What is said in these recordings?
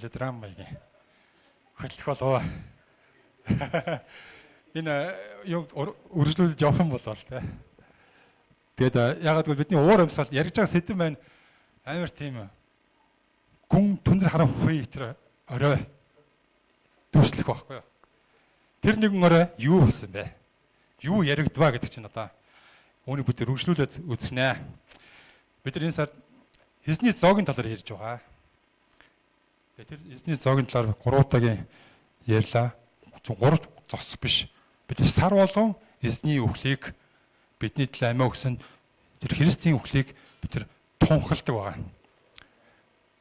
мелодрамагийн хөтлөх болов. Энэ юу үргэлжлүүлж явах юм бол тэ. Тэгээд ягаад гэвэл бидний уур амьсгал ярьж байгаа сэдв маань амар тийм гүн түндэр харан хүй тэр орой дүрслэх байхгүй юу? Тэр нэгэн орой юу болсон бэ? Юу яригдваа гэдэг чинь одоо үүнийг бид үргэлжлүүлээд үзснэ. Бид энэ сард эзний зоогийн талаар ярьж байгаа. Тэгээд тэр эзний зоогийн талаар 3 удаагийн ярьлаа. 3 зогсох биш. Бид сар болгон эзний үхлийг бидний төлөө амиа өгсөн тэр Христийн үхлийг бид тэр тунхалдаг байгаа.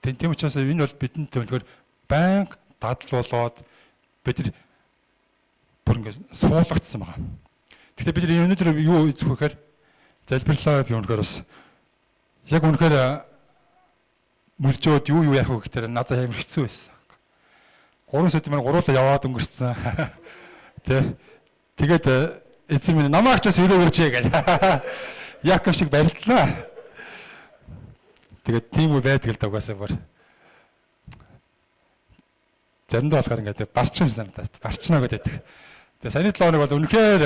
Тийм учраас энэ бол бидэнд төлөхөр байнга дадлуулаад бид тэр бүр ингэ суулгагдсан байгаа. Гэхдээ бид өнөөдөр юу үзэх вэ гэхээр залбирлаа би өнөхөр бас яг өнөхөр мөржөөд юу яах вэ гэхээр надад амар хэцүү байсан. 3 сэдв маань гуруулаа яваад өнгөрцөн. Тэгээд эзэн минь намайг ч бас өрөө өржээ гэл. Яков шиг барилдлаа. Тэгээд тийм үе байдаг л дагасаа бүр. Заримдаа болохоор ингээд барчин санагдаад барчнаа гэдэг. Тэгээд саяны 7 хоног бол үнэхээр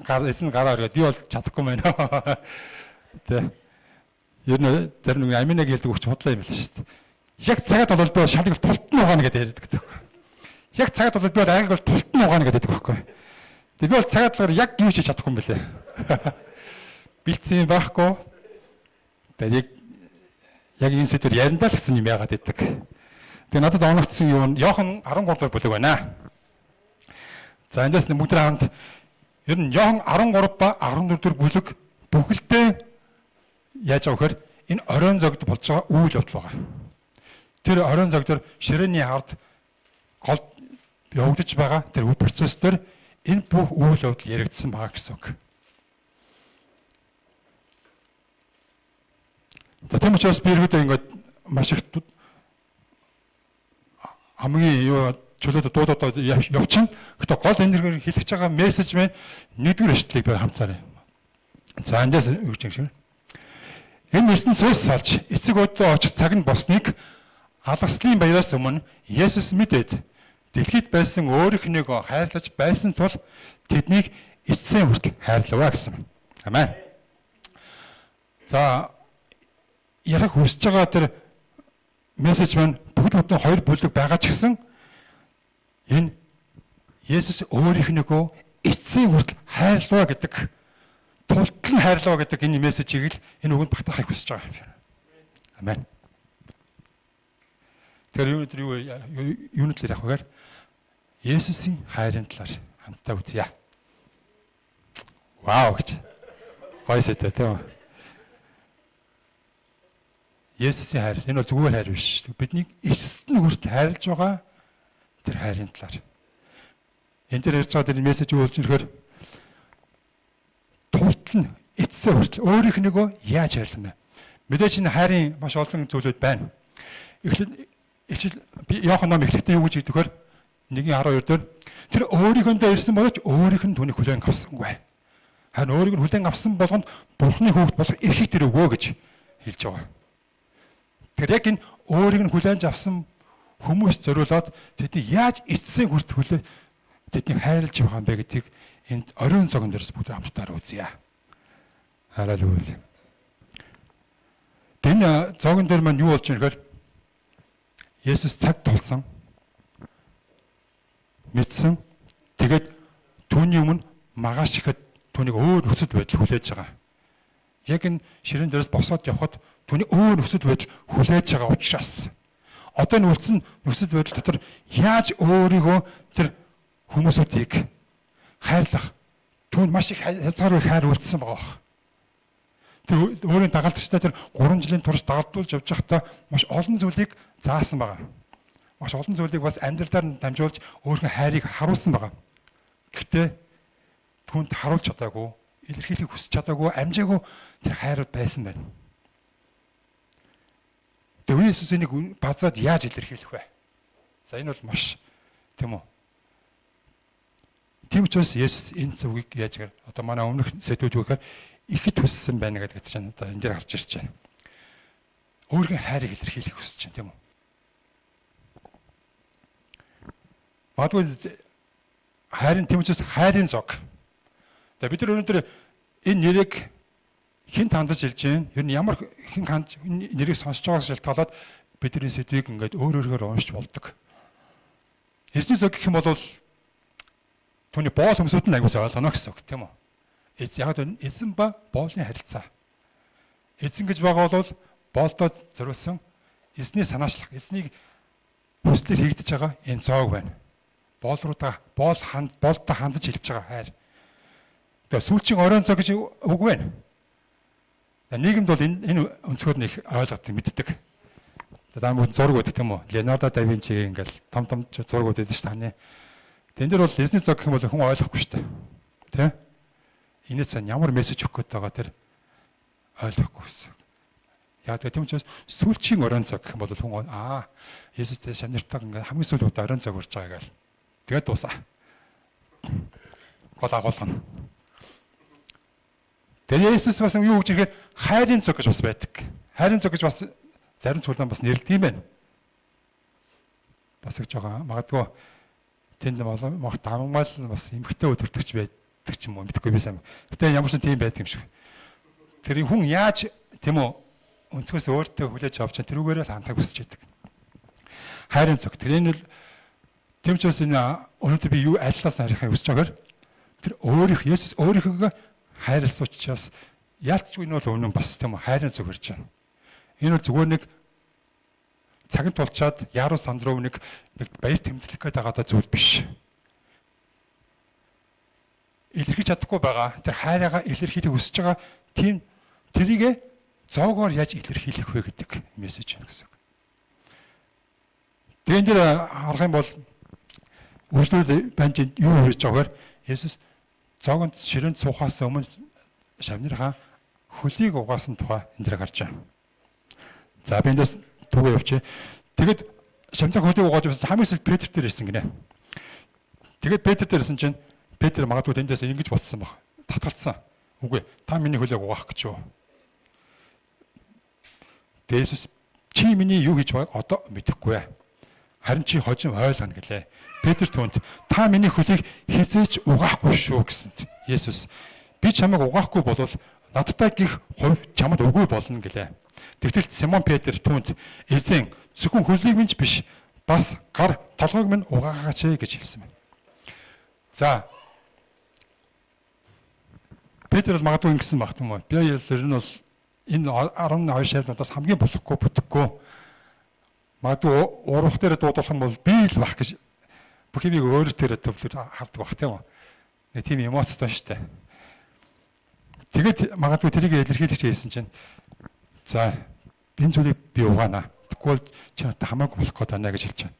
эзэн гараа өргөд би бол чадахгүй байна. Тэ. Ер нь зарим нэг аминаг хэлдэг өгч худлаа юм л шүү дээ. Яг цагаад бол би шалгал тултан угаана гэдэг ярьдаг. Яг цагаад бол би аяг бол тултан угаана гэдэг байхгүй. Тэгээд би бол цагаад болохоор яг юу ч чадахгүй юм бэлээ. Бэлдсэн байхгүй. Тэгээд яг энэ сэдвэр яриндаа л гэсэн юм яагаад гэдэг. Тэгээд надад оногдсон юу нь Иохан 13 дугаар бүлэг байна. За эндээс бүгд хамт ер нь Иохан 13 ба 14 дугаар бүлэг бүхэлдээ яаж байгаа вэхээр энэ оройн зогд болж байгаа үйл явдал байгаа. Тэр оройн зогдор ширээний хард гол явагдаж байгаа тэр процесс дээр энэ бүх үйл явдал яригдсан байгаа гэсэн үг. Тийм учраас би иргэдээ ингээд маш их хамгийн юу чөлөөд дуудаад явчихна. Гэхдээ гол энергээр хэлэх байгаа мессеж маань нэгдүгээр эшлэлийг би хамтаарай. За эндээс юу гэж юм. Энэ ертөнцөөс салж эцэг өдөө очих цаг нь босныг алгаслын баяраас өмнө Есүс мэдээд дэлхийд байсан өөрийнхнийгөө хайрлаж байсан тул тэднийг эцсийн хүртэл хайрлаваа гэсэн. Амен. За ярих хүсэж байгаа тэр мессеж маань бүгд бүтэн 2 бүлэг байгаа ч гэсэн энэ Есүс өөрийнхнийгөө эцсийн хүртэл хайрлаваа гэдэг тултлан хайрлаваа гэдэг энэ мессежийг л энэ үгэнд багтаахыг хүсэж байгаа юм. Амен. Тэгэхээр юуны талаар явах вэ? Есүсийн хайрын талаар хамтдаа үзье. Вау гэж. Гоё сэдв тийм үү? Есүсийн хайр. Энэ бол зүгээр хайр биш. Бидний эцэст нь хүртэл хайрлаж байгаа тэр хайрын талаар. Энд дээр ярьж байгаа тэр мессеж юу болж ирэхээр тултлан эцсээ хүртэл өөрийнхнийгөө яаж хайрлана вэ? Мэдээж энэ хайрын маш олон зүйлүүд байна. Эхлээд Иохан ном эхлэхдээ юу гэж хэлдэг вэ? 1:12 дээр тэр өөрийнхөндөө ирсэн боловч өөрийнх нь түүнийг хүлээн авсангүй. Харин өөрийг нь хүлээн авсан болгонд Бурхны хүүхэд болох эрхийг тэр өгөө гэж хэлж байгаа. Тэгэхээр яг энэ өөрийг нь хүлээн авсан хүмүүс зориулаад тэдний яаж эцсийн хүртэл хүлээ тэднийг хайрлаж байгаа юм бэ гэдгийг энд оройн зогон дээрс бүгд хамтдаа үзье. Халелуя. Энэ зогон дээр маань юу болж байгаа нөхөр? Есүс цаг толсон. Мэдсэн. Тэгээд түүний өмнө магаш ихэд түүнийг өөр нөхцөл байдал хүлээж байгаа. Яг энэ ширээн дээрээс босоод явхад түүний өөр нөхцөл байдал хүлээж байгаа учраас одоо энэ үлдсэн нөхцөл байдал дотор яаж өөрийгөө тэр хүмүүсүүдийг хайрлах түүнд маш их хязгааргүй хайр үлдсэн байгаа. Тэр өөрийн дагалдагчтай тэр 3 жилийн турш дагалдуулж явж байхдаа маш олон зүйлийг заасан байгаа. Маш олон зүйлийг бас амьдралаар нь дамжуулж өөрийнхөө хайрыг харуулсан байгаа. Гэхдээ түүнд харуулж чадаагүй, илэрхийлэх хүсэж чадаагүй, амжаагүй тэр хайрууд байсан байна. Тэр Есүс энийг базаад яаж илэрхийлэх вэ? За энэ бол маш тийм үү? Тийм учраас Есүс энэ зүгийг яаж гэр одоо манай өмнөх сэдвүүд үгээр ихэд хүссэн байна гэдэг чинь одоо энэ дээр гарч ирж байна. Өөрийн хайрыг илэрхийлэх хүсэж байна тийм үү? Магадгүй хайрын Тимотеос хайрын зог. За бид нар өнөөдөр энэ нэрийг хэн хандаж хэлж байна? Ер нь ямар хэн хандж нэрийг сонсож байгаас шалтгаалаад бидний сэдвийг ингээд өөр өөрөөр уншиж болдог. Эзний зог гэх юм бол түүний боол хүмүүсд нь аягаас ойлгоно гэсэн үг тийм үү? Яг нь эзэн ба боолны харилцаа. Эзэн гэж байгаа бол боолдоо зориулсан эзний санаачлах, эзнийг хүслээр хийгдэж байгаа энэ зоог байна. Боолдоо хандаж хэлж байгаа хайр. Тэгээ сүүлчийн оройн зог гэж үг байна. Нийгэмд бол энэ өнцгөр нь их ойлгодог, мэддэг. Даамууд зураг өгдөг тийм үү? Леонардо да Винчигийн ингээл том зураг өгдөг шүү дээ. Тэн дээр бол эзний зог гэх юм бол хүн ойлгохгүй шүү дээ. Тэ? Энэс ямар мессеж өгөх гээд байгаа тэр ойлгохгүй гэсэн. Яг тийм учраас сүүлчийн оройн зог гэх юм бол хүн Есүстэй шамнартаа ингээл хамгийн сүүл удаа оройн зог урж байгаа гэл. Тэгээд дуусаа. Гол агуулгана. Тэгээд Есүс бас юу гэж ихээр хайрын зог гэж бас байдаг. Хайрын зог гэж бас зарим цуглаан бас нэрлэдэг юм байна. Бас гэж байгаа. Магадгүй тэнд мах давмгаал бас эмхтэй өдөртөгч байдаг ч юм уу мэдхгүй би сайн. Гэтэ ямар ч тийм байдаг юм шиг. Тэр хүн яаж тийм үү өнцгөөс өөртөө хүлээж авч тэрүүгээрээ л хандхаг хүсэж байдаг. Хайрын зог. Тэр энэ тийм ч бас энэ өнөөдөр би юу айллаас харихыг хүсэж байгаагаар тэр Есүс өөрийнхөө хайрлсан учраас яалтчгүй нь бол өнөө бас тийм үү хайрын зог ирж байна. Энэ бол зүгээр нэг цагт тулчаад яруу сандруу нэг баяр тэмдэглэх гээд байгаа зүйл биш. Илэрхийлж чадахгүй байгаа. Тэр хайраагаа илэрхийлэх хүсэж байгаа тийм тэрийг зоогоор яаж илэрхийлэх вэ гэдэг мессеж байна гэсэн үг. Тэгэн дээр харах юм бол үргэлжлүүл банж юу хийж байгаагаар Есүс зоогонд ширээнд суухаас өмнө шавныраа хөлийг угаасан тухай энэ дээр гарч байна. За би эндээс түгээ явчих. Тэгэд шамтаа хөлийг угааж байсан хамгийн сүүлд Петр дээр ирсэн гинэ. Тэгэд Петр дээр ирсэн чинь Петр магадгүй тэндээс ингэж болцсон баг. Татгалцсан. Үгүй та миний хөлийг угаах гэж юу? Есүс чи миний юу хийж байгааг одоо мэдэхгүй. Харин чи хожим ойлгоно гэлээ. Петр түүнд та миний хөлийг хизээч угаахгүй шүү гэсэн. Есүс би чамайг угаахгүй бол надтай гих хувь чамд үгүй болно гэлээ. Тэгтэл Симон Петр түүнд эзэн зөвхөн хөлийг минь биш бас гар толгойг минь угаагаач гэж хэлсэн байна. За Петр бол магадгүй ингэсэн багт юм уу? Би ер нь бол энэ 12 шавнуудаас хамгийн болохгүй бүтэхгүй. Магадгүй урах дээр дуудах юм бол би л байх гэж бүхнийг өөр төрөд төвлөр хавдаг бах тийм үү? Нэг тийм эмоцтой штэ. Тэгээд магадгүй тэрийг илэрхийлж хийсэн чинь за энэ зүйлийг би угаана. Тэгвэл чи надад хамаагүй болох гээд байна гэж хэлж байна.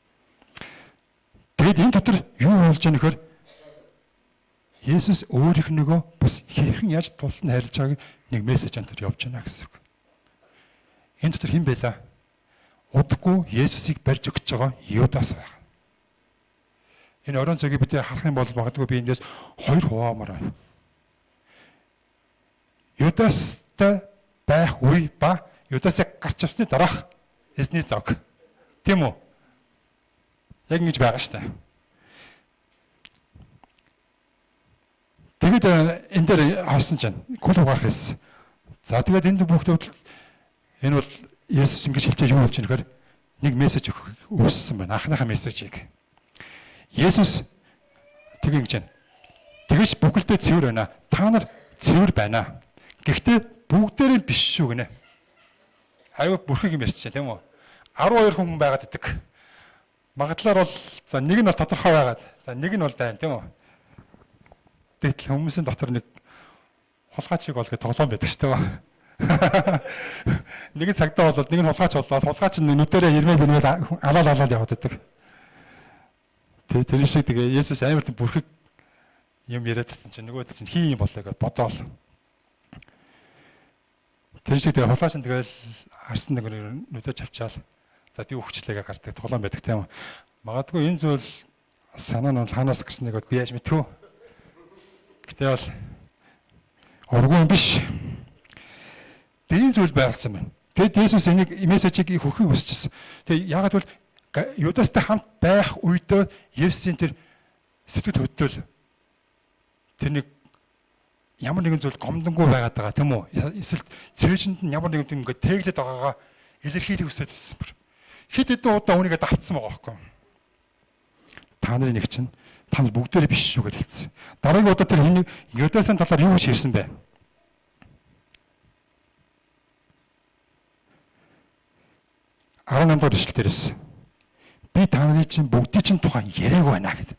Тэгээд энэ дотор юу болж байгаа нөхөр Есүс өөрийнхөө бас хэрхэн яаж тултан харилж байгааг нэг мессеж антар явж байна гэсэн үг. Энэ дотор хэн байлаа? Удахгүй Есүсийг барьж өгч байгаа Юдас байна. Энэ орон цагийг бид харах юм бол магадгүй би эндээс хоёр хуваамаар байна. Юдастай байх үе ба Юдасыг гарч авсны дараах эзний зог. Тийм үү? Яг ингэж байгаа шүү дээ. Тэгээд энэ дээр харсан чинь хөл угаах хэлсэн. За тэгээд энэ бүх төвд энэ бол Есүс ингэж хэлж юу болж байгаа нөхөр нэг мессеж өгсөн байна. Анхныхаа мессежийг. Есүс тэг ингэж байна. Тэгэж бүхэлдээ цэвэр байна. Та нар цэвэр байна. Гэхдээ бүгдээрээ биш шүү гинэ. Аюу бүрхэг юм ярьчих тийм үү? 12 хүн байгаад идэг. Магадлаар бол за нэг нь бол тодорхой байгаад. За нэг нь бол байна тийм үү? Тэгтэл хүмүүсийн дотор нэг хулгайчиг болгох тоглоом байдаг шүү дээ. Нэг нь цагтаа болоод нэг нь хулгайч болоод хулгайч нь нүдэрээ ирмээ алаад яваад байдаг. Тэр шиг тэгээ Есүс амар тийм бүрхэг юм яриадсан чинь нөгөөд чинь хин юм болоо гэж бодоол. Тэр шиг тэгээ хулгайч нь тэгэл харсан нэг нүдэж авчаал. За би өвчлээгээ гардаг тоглоом байдаг тийм үү. Магадгүй энэ зүйл санаа нь хаанаас гэрсэн нэг би яаж мэдхүү. Гэтэ бол оргон биш. Энэ зүйл байрлсан байна. Тэгэд Есүс энийг мессежийг хөрөхийг хүсчихсэн. Тэгээ яагаад бол Юдастай хамт байх үедээ Есүсийн тэр сэтгэл хөдлөл тэрний ямар нэгэн зүйл гомдонгүй байгаад байгаа тийм үү? Эсвэл цээжинд нь ямар нэгэн ингэ тэглээд байгаагаа илэрхийлэх хүсэж хэлсэн бүр. Хэд хэдэн удаа үүнийгээ давтсан байгаа байхгүй юу? Та нарын нэг чинь та нар бүгдээрээ биш шүү гэж хэлсэн. Дараагийн удаа тэр хэнийг Юдасын талаар юу гэж хэлсэн бэ? 18 дахь ишлэл дээрээс би та нарын чинь бүгдийн чинь тухайн яриаг байна гэдэг.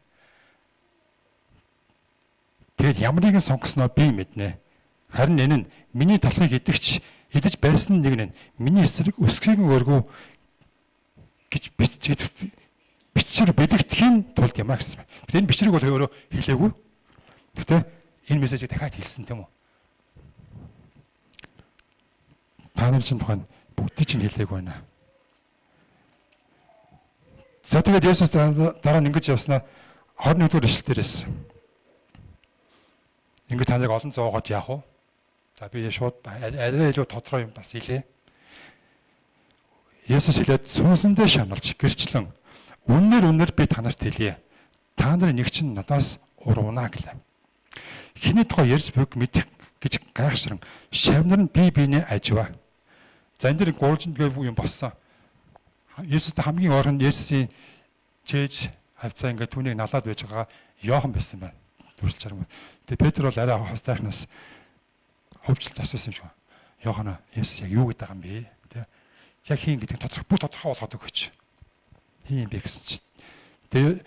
Тэгээд ямар нэгэн сонгосноо би мэднэ. Харин энэ нь миний талхыг идэж байсан нэг нь миний эсрэг өсгөхийн өргөө гэж бичвэр бэлэгдэхийн тулд юм а гэсэн. Энэ бичвэрийг бол өөрөө хэлээгүй. Гэхдээ энэ мессежийг дахиад хэлсэн тийм үү? Та нар чинь тухайн бүгдийг чинь хэлээгүй байна. За тэгээд Есүс дараа нь ингэж явснаа 21 дугаар ишлэл дээрээс ингээд та нарыг олон зоогоод яах вэ? За би шууд арай илүү тодорхой юм бас хэлье. Есүс хэлээд сүнсэндээ шаналж гэрчлэн үнээр би танарт хэлье. Та нарын нэг чинь надаас урвна гэлээ. Хиний тухай ярьж бүг мэдэх гэж гайхшран шавнар нь бие биенээ ажива. За энэ дэр гурван юм болсон. Есүс хамгийн орон Есүсийн чээж хавцаа ингээд түүнийг налаад байж байгаа Иохан байсан байна. Дүрсэлж харам. Тэгээ Петр бол арай хастайхнаас хөвчлөлт асуусан юм шиг. Иохана Есүс яг юу гэдэг юм бэ? Тэ. Яг хийн гэдэг бүх тодорхой болгоод өгөөч. Хийн юм бэ гэсэн чинь. Тэгээ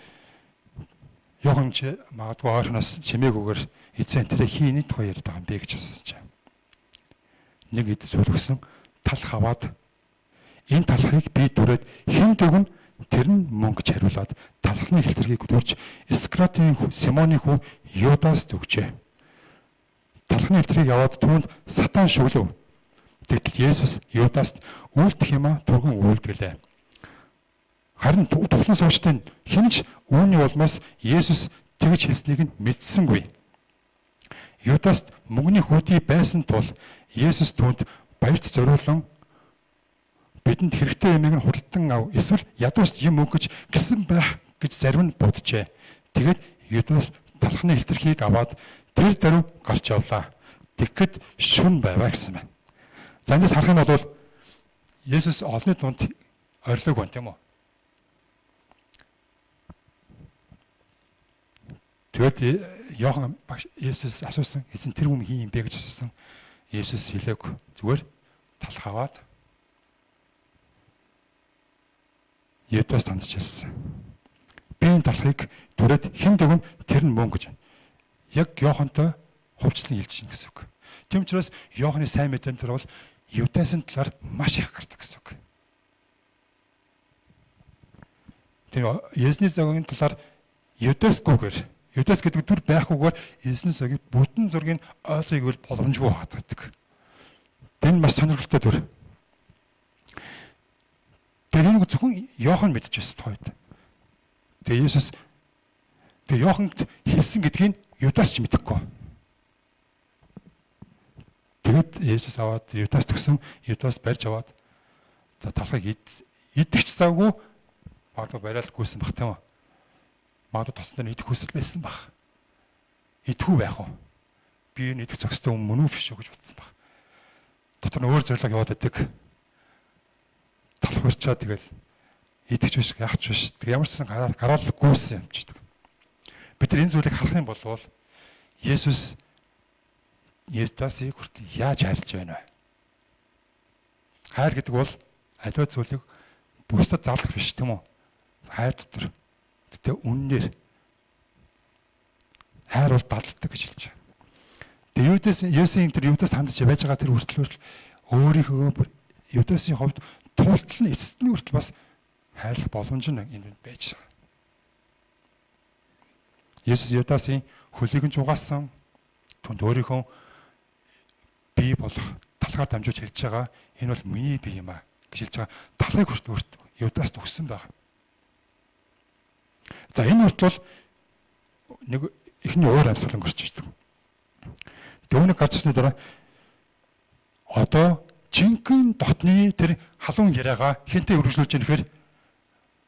Иохан ч магадгүй ойрноос чимээгүйгээр эзэн тэр хийний тухай яриад байгаа юм бэ гэж асуусан чинь. Нэг ид зүйл өгсөн тал хаваад энэ талхыг би дүрээд хэн дөгн тэр нь мөнгө гэж хариулаад талхны хэлтэргийг дүрж Искариотын Симоны хүү Юдаст өгчээ. Талхны хэлтэргийг аваад түүнд сатан шүглэв. Тэгтэл Есүс Юдаст үйлдэх юма түргэн үйлдгэлээ. Харин тухлын суучтын хинч үүний улмаас Есүс тэгж хэлснийг нь мэдсэнгүй. Юдаст мөнгөний хүүдий байсан тул Есүс түүнд баярт зориулан бидэнд хэрэгтэй юмыг нь худалдан ав. Эсвэл ядуус юм өгч гисэн байх гэж зарим нь боджээ. Тэгээд Юдас талхны хэлтэрхийг аваад тэр даруй гарч явлаа. Тэгэхэд шүн байваа гэсэн байна. За эндээс харах нь бол Есүс олонний дунд орилог байна тийм үү? Тэгээд Иохан Есүс асуусан эзэн тэр хүн хин юм бэ гэж асуусан. Есүс хэлээг зүгээр талх аваад Юдас тандж хэлсэн. Би энэ талхыг түрээд хэн дэгэн тэр нь мөн гэж байна. Яг Иохантой хувьчлан хэлж чинь гэсэн үг. Тийм учраас Иоханы сайн мэдэн тэр бол Юдасын талаар маш их гардаг гэсэн үг. Тэр Есүсний зогийн талаар Юдас гэдэг төр байхгүйгээр Есүсний зогийг бүтэн зургийг ойлгохыг бол боломжгүй хаадаг. Тэр нь маш сонирхолтой төр. Тэр нэг зөвхөн Иохан мэдчихсэн тохойд. Тэгээ Есүс Иоханд хэлсэн гэдгийг Юдас ч мэдэхгүй. Тэгэд Есүс аваад Юдас төгсөн, Юдас барьж аваад за талхыг идэгч завгүй магадгүй бариалгүйсэн бах тийм үү? Магадгүй тоцтой идэх хүсэл байсан бах. Идэхгүй байх уу? Би энэ идэх зохистой юм мөн үү биш үү гэж бодсон бах. Дотор нь өөр зорилго яваад байдаг. Талхуурчаа тэгэл идэгч биш яахч биш. Тэг ямар ч сан гараалал гүйсэн юм чи. Бид нар энэ зүйлийг харах юм бол Есүс Юдасыг хүртэл яаж хайрлаж байна вэ? Хайр гэдэг бол аливаа зүйлийг бусдад зарлах биш тийм үү? Хайр дотор тэгтээ үннээр хайр бол дадалдаг гэж хэлж байна. Тэгээ Есүсийн тэр Юдас хандж байж байгаа тэр хүртэл өөрийнхөө Юдасын хувьд тултал нь эцэст нь хүртэл бас хайрлах боломж нь энд байж байгаа. Есүс Юдасын хөлийг нь угаасан түнд өөрийнхөө бие болох талхаар дамжуулж хэлж байгаа энэ бол миний бие юм а гэж хэлж байгаа талхыг хүртэл Юдаст өгсөн байгаа. За энэ хүртэл нэг ихний уур амьсгал өнгөрч ирдэг. Түүнийг гарч ирсний дараа одоо жинхэнэ дотны тэр халуун яриагаа хинтээ өргөжлүүлж яах вэ?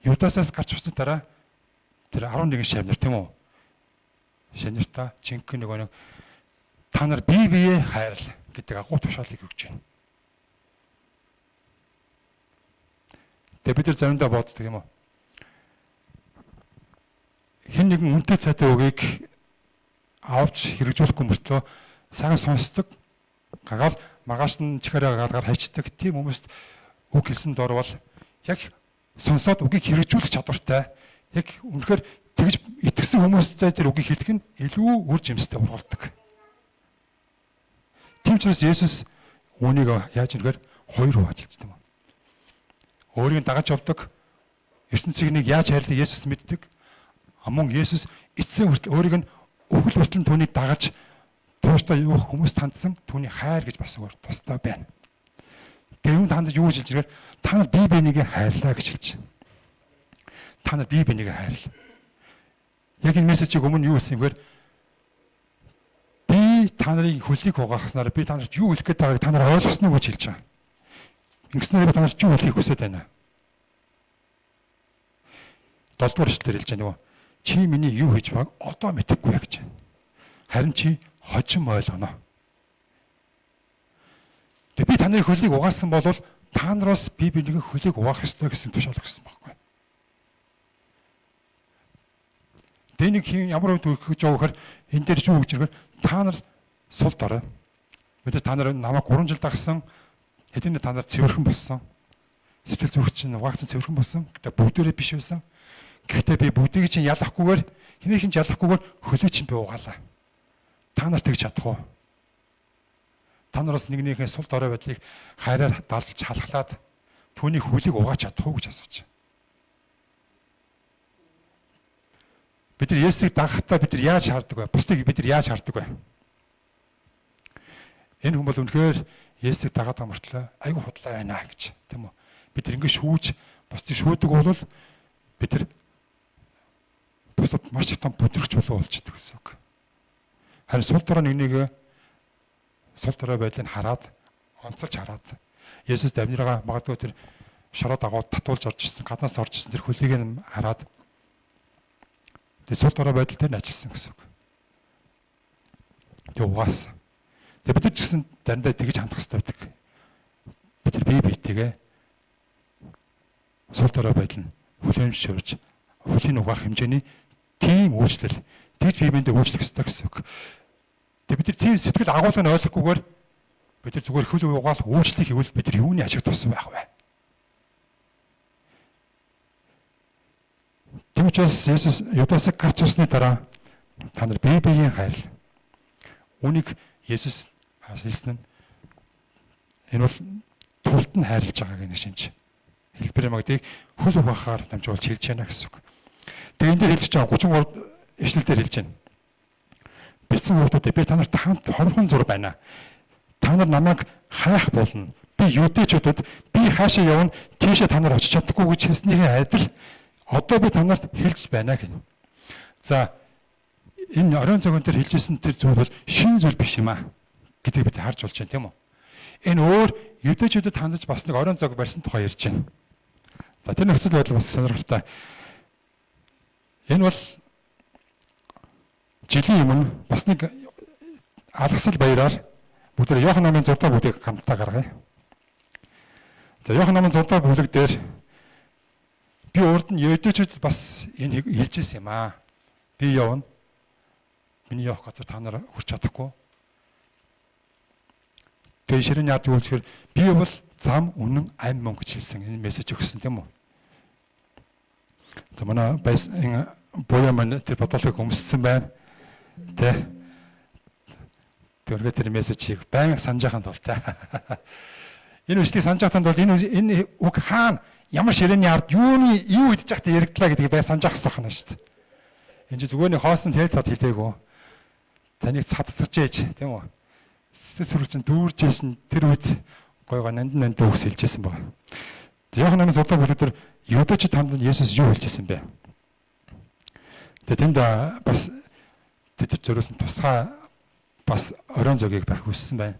Юдасаас гарч усны дараа тэр 11 шавнар тийм үү? Шавнартаа жинхэнэ нэг та нар бие биеэ хайрл гэдэг агуу тушаалыг өгч байна. Тэгээ бид нар заримдаа боддог юм уу? Хэн нэгэн үнэтэй цайтай үгийг авч хэрэгжүүлэхгүй мөртлөө сайн сонсдог. Гагаал маргааш нь чихээрээ гагаар хайчдаг. Тийм хүмүүст үг хэлсэн дор бол яг сонсоод үгийг хэрэгжүүлэх чадвартай. Яг үнэхээр тэгж итгэсэн хүмүүстэй тэр үгийг хэлэх нь илүү үр жимстэй ургалдаг. Тийм ч бас Есүс үүнийг яаж нэгээр хоёр хуваалцдаг юм. Өөрийг дагаж явдаг ертөнцийг нэг яаж хайрлах Есүс мэддэг. Мөн Есүс эцсийн хүртэл өөрийг нь өвгөл хүртэл түүнийг дагаж тууштай юу хүмүүст хандсан түүний хайр гэж бас өөр тустай байна. Тэгээ юунд хандаж юу гэж хэлж байгаа? Та нар бие бинийгээ хайрлаа гэж хэлж байна. Та нар бие бинийгээ хайрлаа. Яг энэ мессежийг өмнө юу гэсэн юм бэ? Би та нарын хөлийг хугааснаар би та нарт юу хэлэх гээд байгааг та нар ойлгосноо гэж хэлж байгаа. Ингэснээр би та нарт юу хэлхийг хүсэж байна. 7 дугаар эшлэлээр хэлж байгаа нөгөө чи миний юу хийж байгааг одоо мэдэхгүй гэж байна. Харин чи хожим ойлгоно. Тэгээ би та нарын хөлийг угаасан бол та нараас би бинийг хөлийг угаах ёстой гэсэн тушаал өгсөн байхгүй. Тэгээ нэг ямар үед өгөх гэж явахаар энэ дээр юу гэж ирэх та нар сул дорой. Мэдээж та нар намайг 3 жил дагсан хэдийн та нар цэвэрхэн болсон. Сэтгэл зүрх чинь угаасан цэвэрхэн болсон. Гэтэ бүгдээрээ биш байсан. Гэхдээ би бүгдийг чинь ялахгүйгээр хинийх нь ялахгүйгээр хөлөө чинь би угаалаа. Та нар тэгж чадах уу? Та нараас нэгнийхээ сул дорой байдлыг хайраар далж халахлаад түүний хөлийг угааж чадах уу гэж асууж. Бид нар Есүсийг дагахтаа бид нар яаж хардаг вэ? Бусдыг бид нар яаж хардаг вэ? Энэ хүн бол үнэхээр Есүсийг дагаад байгаа мөртлөө айгүй худлаа байна гэж тийм үү? Бид нар ингэ шүүж бусдыг шүүдэг бол бид нар бусдад маш их том бүдрэгч болов болчихдог гэсэн үг. Харин сул дорой нэгнийг сул дорой байдлыг хараад онцолж хараад Есүс амнираа магадгүй тэр шороо дагуу татуулж орж ирсэн, гаднаас орж ирсэн тэр хөлийг нь хараад тэр сул дорой байдал дээр ажилласан гэсэн үг. Тэг угаасан. Тэг бид нар ч гэсэн заримдаа тэгж хандах хэрэгтэй байдаг. Бид нар бие биетэйгээ сул дорой байдал нь хүлээмжшөөрж хөлийн угаах хэмжээний тийм үйлчлэл тэгж бие биендээ үйлчлэх хэрэгтэй гэсэн үг. Тэг бид нар тийм сэтгэл агуулгыг ойлгохгүйгээр бид нар зүгээр хөл угаал үйлчлэх хийвэл бид нар юуны ашиг туссан байх вэ? Тэгвэл Есүс Юдасыг гарч ирсний дараа та нар бие биеийн хайрл. Үүнийг Есүс хэлсэн нь энэ бол тулд нь хайрлаж байгааг нэг шинж. Хэлбэр магадыг хөл угаахаар дамжуулж хэлж яана гэсэн үг. Тэгээ энэ дээр хэлж байгаа 33 эшлэл дээр хэлж байна. Бэлсэн хүмүүстэй би та нарт хамт хорхон зур байна. Та нар намайг хаях болно. Би юудэчүүдэд би хаашаа явна тийшээ та нар очиж чадахгүй гэж хэлснийхээ адил одоо би та нарт хэлж байна гэнэ. За энэ оройн цагаан дээр хэлжсэн тэр зүйл бол шин зүйл биш юм аа гэдгийг бид харж болж байна тийм үү? Энэ өөр юудэчүүдэд хандаж бас нэг оройн цаг барьсан тухай ярьж байна. За тэр нөхцөл байдал бас сонирхолтой. Энэ бол жилийн өмнө бас нэг алгасал баяраар бүгд Иохан номын 6 дахь бүлгийг хамтдаа гаргая. За Иохан номын 6 дахь бүлэг дээр би урд нь юудэчүүд бас энэ хэлж ирсэн юм аа. Би явна. Миний явах газар та нар хүрч чадахгүй. Тэгээ ширээний ард юу гэхээр би бол зам үнэн ам мөн гэж хэлсэн энэ мессеж өгсөн тийм үү? За манай боёо маань тэр бодлогыг өмссөн байна. Тэ. Тэргээ тэр мессежийг байн санджахын тулд та. Энэ үсгийг санджахын тулд энэ үг хаана ямар ширээний ард юу хийж байхдаа яригдлаа гэдгийг байн санджах хэрэгтэй байна шүү дээ. Энэ чи зүгээр нэг хоосон хэлтад хэлээгөө. Таныг цадтгаж ээж тийм үү? Сэтгэл зүрх чинь дүүрж ийсэн тэр үед гойгоо нанд үгс хэлжсэн байна. Иохан номын 6 бүлэг дээр юудэчд хамт Есүс юу хэлжсэн бэ? Тэгээд тэнд бас тэд зөрөөсөн тусгай бас оройн зөгийг байх хүссэн байна.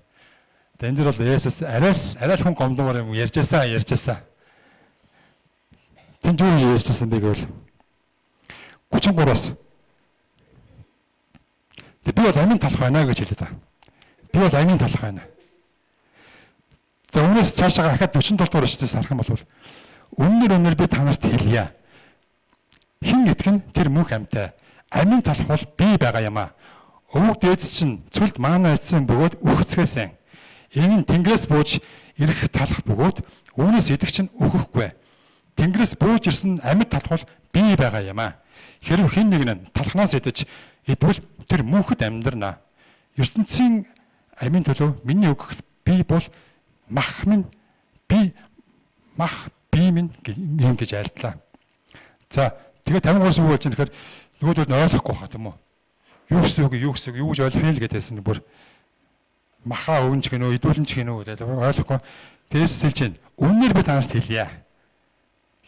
Тэгээд энэ дэр бол Есүс арай л хүн гомдмоор юм ярьжсэн. Тэнд юу ярьсан бэ гэвэл 33-аас би бол амийн талах байна гэж хэлээ та. Би бол амийн талах байна. За өмнөөс цаашаа дахиад 47 дугаар эшлэлээс харах юм бол өнөр би та нарт хэлье. Хэн итгэн тэр мөнх амьтаа. Амийн талах бол би байгаа юм аа. Өвөг дээд чинь цүлд маана эцсэн бөгөөд үхцгээсэн. Энэ нь Тэнгэрээс бууж ирэх талах бөгөөд үүнээс идэх чинь өөхөхгүй. Тэнгэрээс бууж ирсэн амьд талах бол би байгаа юм аа. Хэрв хэн нэг нь талхнаас идэж идвэл тэр мөнхөд амьдрнаа. ертөнцийн амийн төлөө миний өгөх би бол мах минь би минь юм гэж айлтлаа. За тэгээд 53 үг болж байгаа тэгэхээр нөгөөдөл нь ойлгохгүй хаа тийм үү? Юу гэсэн үг юу гэж ойлгох юм л гэдээсэн бүр махаа өвнж гинөө идүүлэн ч гинөө гэдэг ойлгохгүй. Тэрээс хэлж чинь үнээр би танарт хэлье.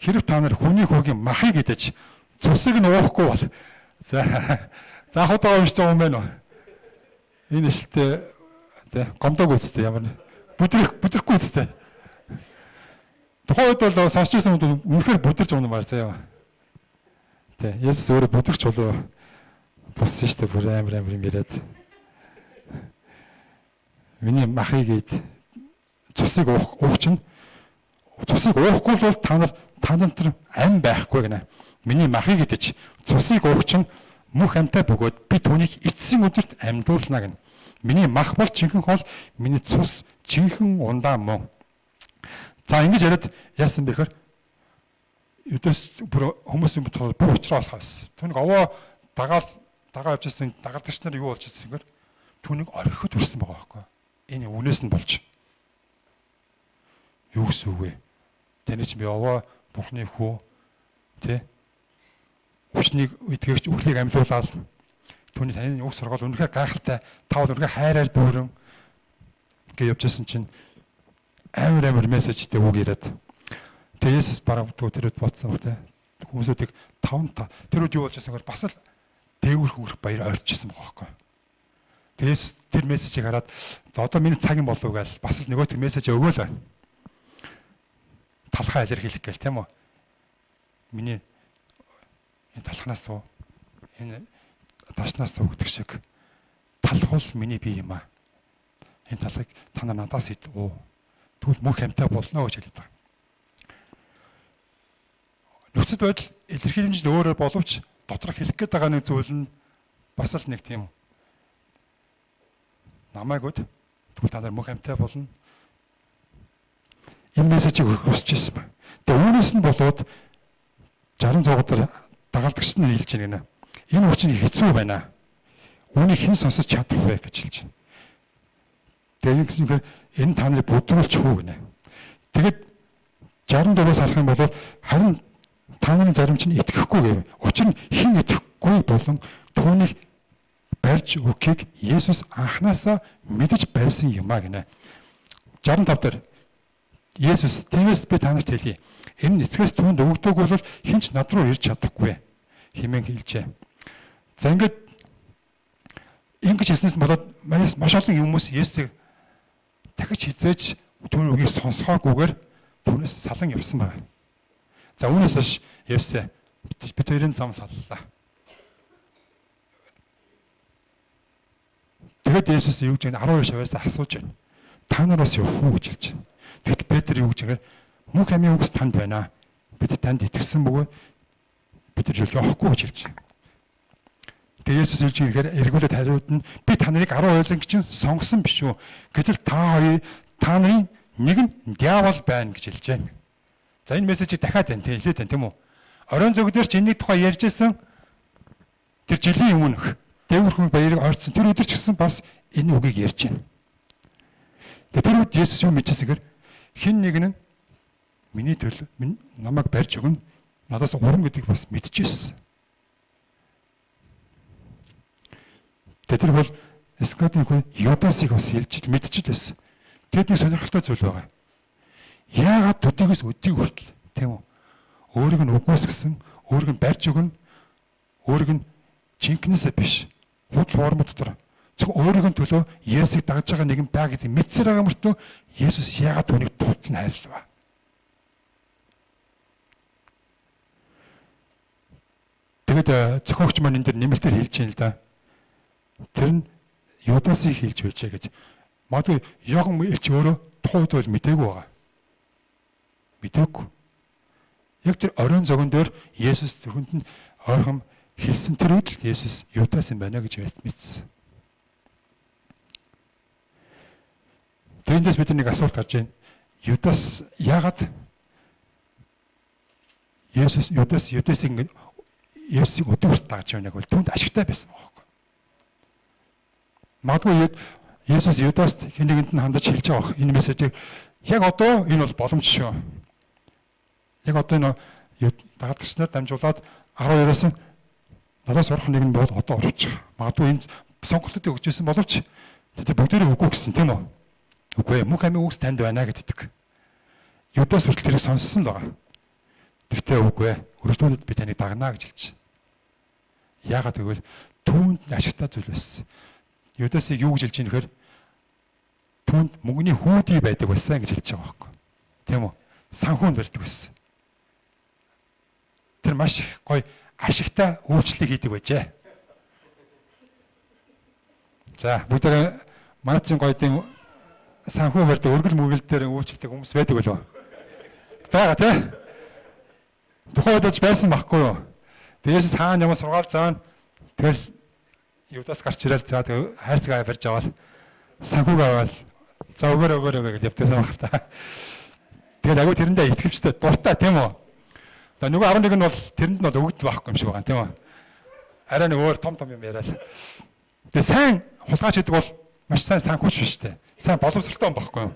Хэрэг та нар хүний хөөгийн махыг идэж цусыг нь уухгүй бол за хатаа уншиж байгаа юм байна уу? Энэ шилтэй тэ гомдог үстэй ямар бүдрэхгүй үстэй. Тухайд бол сонсч байсан хүмүүс үнэхээр бүдэрч юм байна заяа. Тэ Есүс өөрөө бүдэрч болоо болсон шүү дээ бүр амар юм яриад. Миний махыг ид цусыг уух чинь цусыг уухгүй бол та нар ам байхгүй гэнэ. Миний махыг идэж цусыг уух чинь мөх амтай бөгөөд би түүнийг эцсийн өдөрт амьдуулна гэнэ. Миний мах бол жинхэнэ хол, миний цус жинхэнэ ундаа мөн. За ингэж яриад яасан бэ гэхээр өдөөс бүр хүмүүсийн бүх уучраа болохоос. Түүнийг овоо дагаа явж ирсэн дагалдагч нар юу болж ирсэн гэхээр түүнийг орхиход хүрсэн байгаа байхгүй. Энэ үнээс нь болж. Юу гэсэн үг вэ? Тэний чи би овоо бурхны хүү тэ хүчнийг үтгэгч үхлийг амьлуулаад түүний таны уг сургал үнэхээр гайхалтай та бол үнэхээр хайраар дүүрэн гэж явж ирсэн чинь амар мессежтэй үг яриад тэгээ Есүс бараг тэрүүд бодсон ба тэ хүмүүсүүдийг 5 тэрүүд юу болж байгааг бас л дээгүүр хөрөх баяр ойрчсан байгаа байхгүй. Тэгээс тэр мессежийг хараад за одоо миний цаг юм болов гэж бас л нөгөө тэр мессеж өгөөл. Талхаа илэрхийлэх гээл тийм үү? Миний энэ талхнаас уу энэ дашнаас өгдөг шиг талхуул миний бие юм аа. Энэ талхыг та нар надаас идв. Тэгвэл мөнх амьтаа болно гэж хэлээд байгаа. Нөхцөл байдал илэрхийлэмж нь өөрөөр боловч доторх хэлэх гээд байгаа нэг зүйл нь бас л нэг тийм намайг үд тэгвэл та нар мөнх амьтаа болно. Энэ мессежийг өгсөж ирсэн ба. Тэгээ үүнээс нь болоод 66 дээр дагалдагч нар хэлж байна. Энэ хүчин хэцүү байна. Үүнийг хэн сонсож чадах вэ гэж хэлж байна. Тэгээд ингэснээр энэ та нарыг бүдрүүлж хүү гинэ. Тэгэд 64-аас харах юм бол харин та нарын зарим чинь итгэхгүй гэв. Учир нь хэн итгэхгүй болон түүнийг барьж өгөхийг Есүс анханасаа мэдэж байсан юм а гинэ. 65 дээр Есүс тиймээс би танарт хэлье. Энэ эцгээс түүнд өгдөг бол хинч над руу ирж чадахгүй хэмээн хэлжээ. За ингэж хэлснээс болоод маш олон хүмүүс Есүсийг дахиж хизээж түүний үгийг сонсохоогүйгээр түүнээс салан явсан байна. За үүнээс хойш Есүс бид хоёрын зам саллаа. Тэгээд Есүс юу гэж 12 шавьяасаа асууж байна. Та нар бас явах уу гэж хэлж байна. Тэгэд Петр юу гэж хэлэхээр мөнх амийн үгс танд байна. Бид танд итгэсэн бөгөөд бид нар явахгүй гэж хэлж байна. Тэгээ Есүс хэлж ирэхээр эргүүлээд хариуд нь би та нарыг 10 ойлонч чинь сонгосон биш үү. Гэтэл та нарын нэг нь диавол байна гэж хэлж байна. За энэ мессежийг дахиад хэлээд байна тийм үү? Оройн зөгдөр ч энэний тухай ярьж байсан тэр жилийн өмнөх дээгүүр хүн баярыг ойрцсон тэр өдөр ч гэсэн бас энэ үгийг ярьж байна. Тэгээ тэр үед Есүс юу мэдчихсэн гэхээр хэн нэг нь миний төлөө намайг барьж өгнө надаас урам гэдгийг бас мэдчихсэн. Тэр бол Искариотын хүн Юдасыг бас хэлж мэдчихлээсэн. Тэгэд нэг сонирхолтой зүйл байгаа. Яагаад төдийгөөс өдийг хүртэл тийм үү? Өөрийг нь үгүйс гэсэн, өөрийг нь барьж өгнө, өөрийг нь жинкнээсээ биш. Худал хуурмат дотор зөв өөрийн төлөө Есүсийг дагж байгаа нэгэн бай гэдэг мэдсээр байгаа мөртөө Есүс яагаад түүнийг тутан хайрлав? Тэгээд зохиогч маань энэ дэр нэмэлтээр хэлж байна л да. Тэр нь Юдасыг хэлж байжээ гэж. Магадгүй Иохан элч өөрөө тухайд бол мтээгүй байгаа. Мтээгүй. Яг тэр оройн зогон дээр Есүс зөвхөнд нь ойрхон хэлсэн тэр үед л Есүс Юдас юм байна гэж мэдсэн. Тэндээс бид нэг асуулт гарч байна. Юдас яагаад Есүсийг өдөрт дагж байгааг бол түүнд ашигтай байсан байхгүй. Магадгүй Есүс Юдаст хэнийг нь хандаж хэлж байгаа бох. Энэ мессежийг яг одоо энэ бол боломж шүү. Яг одоо энэ дагагч нар дамжуулаад 12-оос надаас орох нэг нь бол одоо орж байгаа. Магадгүй энэ сонголтыг өгчээсэн боловч тэр бүгдээрээ үгүй гэсэн тийм үү? Үгүй ээ, мөнх амийн үгс танд байна гэдэг. Юдас хүртэл тэрийг сонссон л байгаа. Тэгтээ үгүй ээ, өргөжлүүлээд би таныг дагнаа гэж хэлж. Яагаад гэвэл түүнд ашигтай зүйл байсан. Юдасыг юу гэж хэлж ийм нэхэр түүнд мөнгөний хүүдий байдаг байсан гэж хэлж байгаа байхгүй. Тийм үү? Санхүүнд барьдаг байсан. Тэр маш гоё ашигтай үйлчлэл хийдэг байжээ. За, бүгд манайчийн гоёдын санхүү барьдаг өргөл мөргөл дээр үйлчлдэг хүмүүс байдаг болов. Бага тий. Тухайд ч байсан байхгүй юу? Дээрээс хаана ямар сургаал заана. Тэгэл Юдас гарч ирэл за хайрцаг барьж аваад санхүүг аваад за өгөр гэж явдсан баг та. Тэгээд агуу тэрэндээ итгэвчтэй дуртай тийм үү? За нөгөө 11 нь бол тэрэнд нь бол өгдөл байхгүй юм шиг байгаа тийм үү? Арай нэг өөр том юм яриад. Тэгээд сайн хулгайч гэдэг бол маш сайн санхүүч биш үү? Сайн боловсролтой юм байхгүй юу?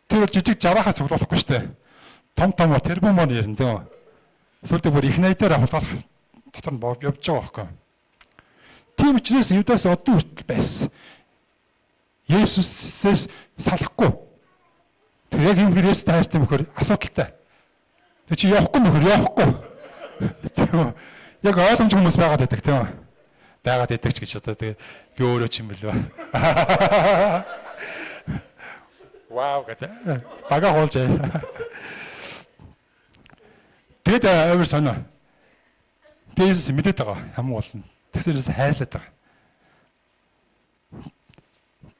Тэр бол жижиг жаваахаа цуглуулахгүй шүү дээ. Том тэрбумон ярина тийм үү? Эсвэл бүр их найдаар хулгайлах дотор нь явж байгаа байхгүй юу? Тийм учраас Юдас одоо хүртэл байсан. Есүсээс салахгүй. Тэр яг юм Есүс таартай мөхөр асуудалтай. Тэг чи явахгүй мөхөр явахгүй. Яг ойлгомж хүмүүс байгаад байдаг тийм үү? Байгаад байдаг ч гэж одоо тэгээ би өөрөө ч юм бэл ба. Вау гэдэг. Бага хоолж. Тэгэд авир сонио. Есүс мэдээд байгаа хамгийн гол нь. Тэгсээрээс хайрлаад байгаа.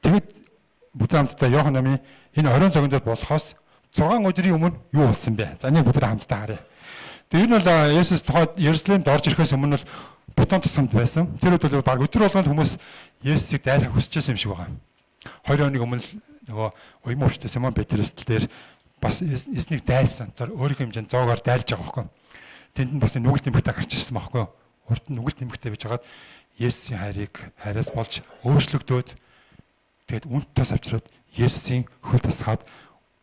Тэгэд бүдэ хамтдаа Иохан намын энэ оройн зогон дээр болохоос 6 өдрийн өмнө юу болсон бэ? За нэг бүдэ хамтдаа харъя. Тэгээ энэ бол Есүс тухайд Иерусалимд орж ирэхээс өмнө л бутан тусамд байсан. Тэр үед бол баг өдөр болгоно хүмүүс Есүсийг дайлах хүсэж байсан юм шиг байгаа. 2 өдрийн өмнө нөгөө уян ууштай Симон Петрээс дээр бас эснийг дайлсан. Тэр өөрийнхөө хэмжээнд зоогоор дайлж байгаа байхгүй. Тэнд нь бас нүгэлт нэмэгтэй гарч ирсэн байхгүй. Урд нь нүгэлт нэмэгтэй байж хагаад Есүсийн хайраас болж өөрчлөгдөөд тэгээд үнт тос авчираад Есүсийн хөл тасгаад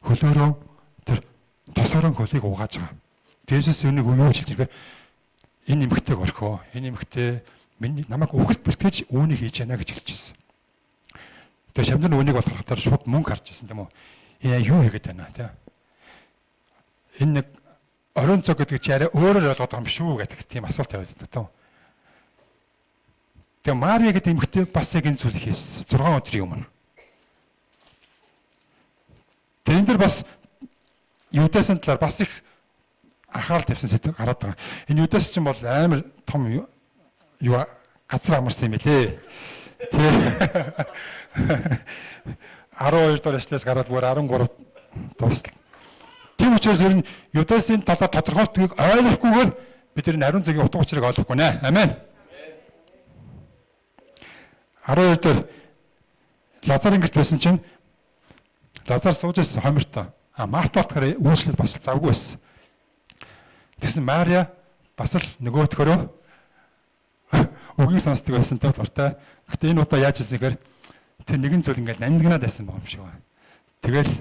хөлөөрөө тэр тосорон хөлийг угааж байгаа. Есүс үүнийг юу хэлж ирэхээр энэ нэмэгтэйг орхио. Энэ нэмэгтэй миний намайг үхэлт бэлтгэж үүнийг хийж яана гэж хэлж байсан. Тэгээд шамдан үүнийг бол харахаар шууд мөнгө харж байсан тийм үү? Юу хийгээд байна тийм. Энэ нэг оройн цог гэдэг чи арай өөрөөр ойлгоод байгаа юм шүү гэдэг тийм асуулт тавиад байдаг тийм. Тэгээ Мари гэдэг эмэгтэй бас яг энэ зүйл хийсэн 6 өдрийн өмнө. Тэрэн дээр бас Юдасын талаар бас их анхаарал тавьсан сэдв гараад байгаа. Энэ Юдас чинь бол амар том юу газар амарсан юм билээ. Тэгээ 12 дугаар эшлээс гараад бүр 13 дуустал. Тийм учраас ер нь Юдасын талаар тодорхойлтгийг ойлгохгүйгээр бид энэ ариун цагийн утга учирыг ойлгохгүй нэ. Амен. 12 дээр Лазарын гэрт байсан чинь Лазар сууж байсан хомиртой. Марта болохоор үйлчлэл бас завгүй байсан. Тэгсэн Мария бас л нөгөөдхөрөө үгийг сонсдог байсан та дуртай. Гэтэ энэ удаа яаж хийсэн гэхээр тэр нэгэн зүйл ингээл нандинаад байсан байгаа юм шиг байна. Тэгэл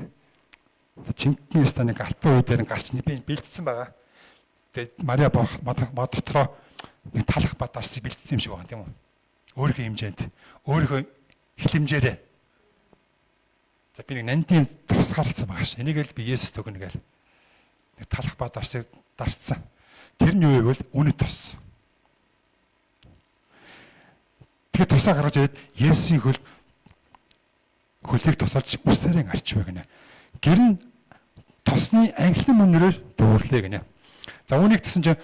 Чингисийн станыг алтан үе дээр гарч би бэлдсэн байгаа. Тэгээд Мария дотроо нэг талах бат арсыг бэлдсэн юм шиг байна тийм үү? Өөрийнхөө хэмжээнд, өөрийнхөө хилэмжээрээ. За би нэг нандин тусгаарлсан байгаа ш. Энийг л би Есүс төгнө гээл. Нэг талах бат арсыг дарцсан. Тэр нь юу вэ гэвэл үнэт тос. Тэгээд тусаа гаргаж ирээд Есүсийн хөлийг тусалж үсээрэн арчвэ гинэ. Гэр нь тосны анхлын мөнрөөр дүүрлээ гинэ. За үүнийг гэсэн чинь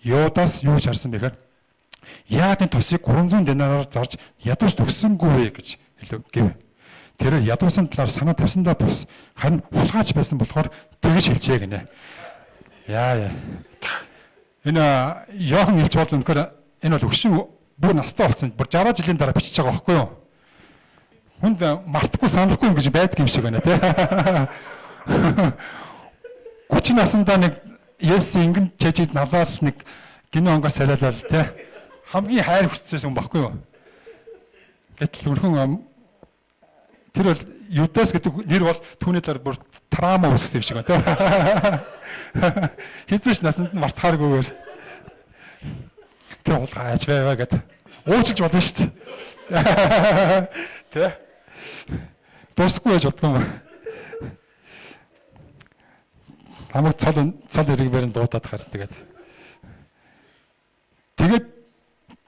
Юдас юу шаарсан бэхээр яагаад энэ тосыг 300 динараар зарж ядуус төгссөнгүй вэ гэж гэв. Тэр ядуусан талаар санаа тавьсандаа бус харин хулгайч байсан болохоор тэгж хэлжээ гинэ. Яа. Энэ Йохан хэлж бол үнэхээр энэ бол өгшин бүр настай болсон. Бүр 60 жилийн дараа бичиж байгаа байхгүй юу? Хүнд мартахгүй санахгүй юм гэж байдаг юм шиг байна тий. 30 наснда нэг Есүс ингэн чэжид навлал нэг гинэ онгоос солиолол тий. Хамгийн хайр хүссэн хүн баггүй юу? Гэтэл өрхөн тэр бол Юдас гэдэг нэр бол түүний дараа бүр трама үүсгэсэн юм шиг байна тий. Хэзээ ч насанд нь мартахааргүйгээр тэр хулгайч байваа гэдэг уучлж болно шүү дээ. Тэ? Дусгүй байж бодгоо юм. Хамаг цал иргээр нь дуудаад хараа тэгээд. Тэгээд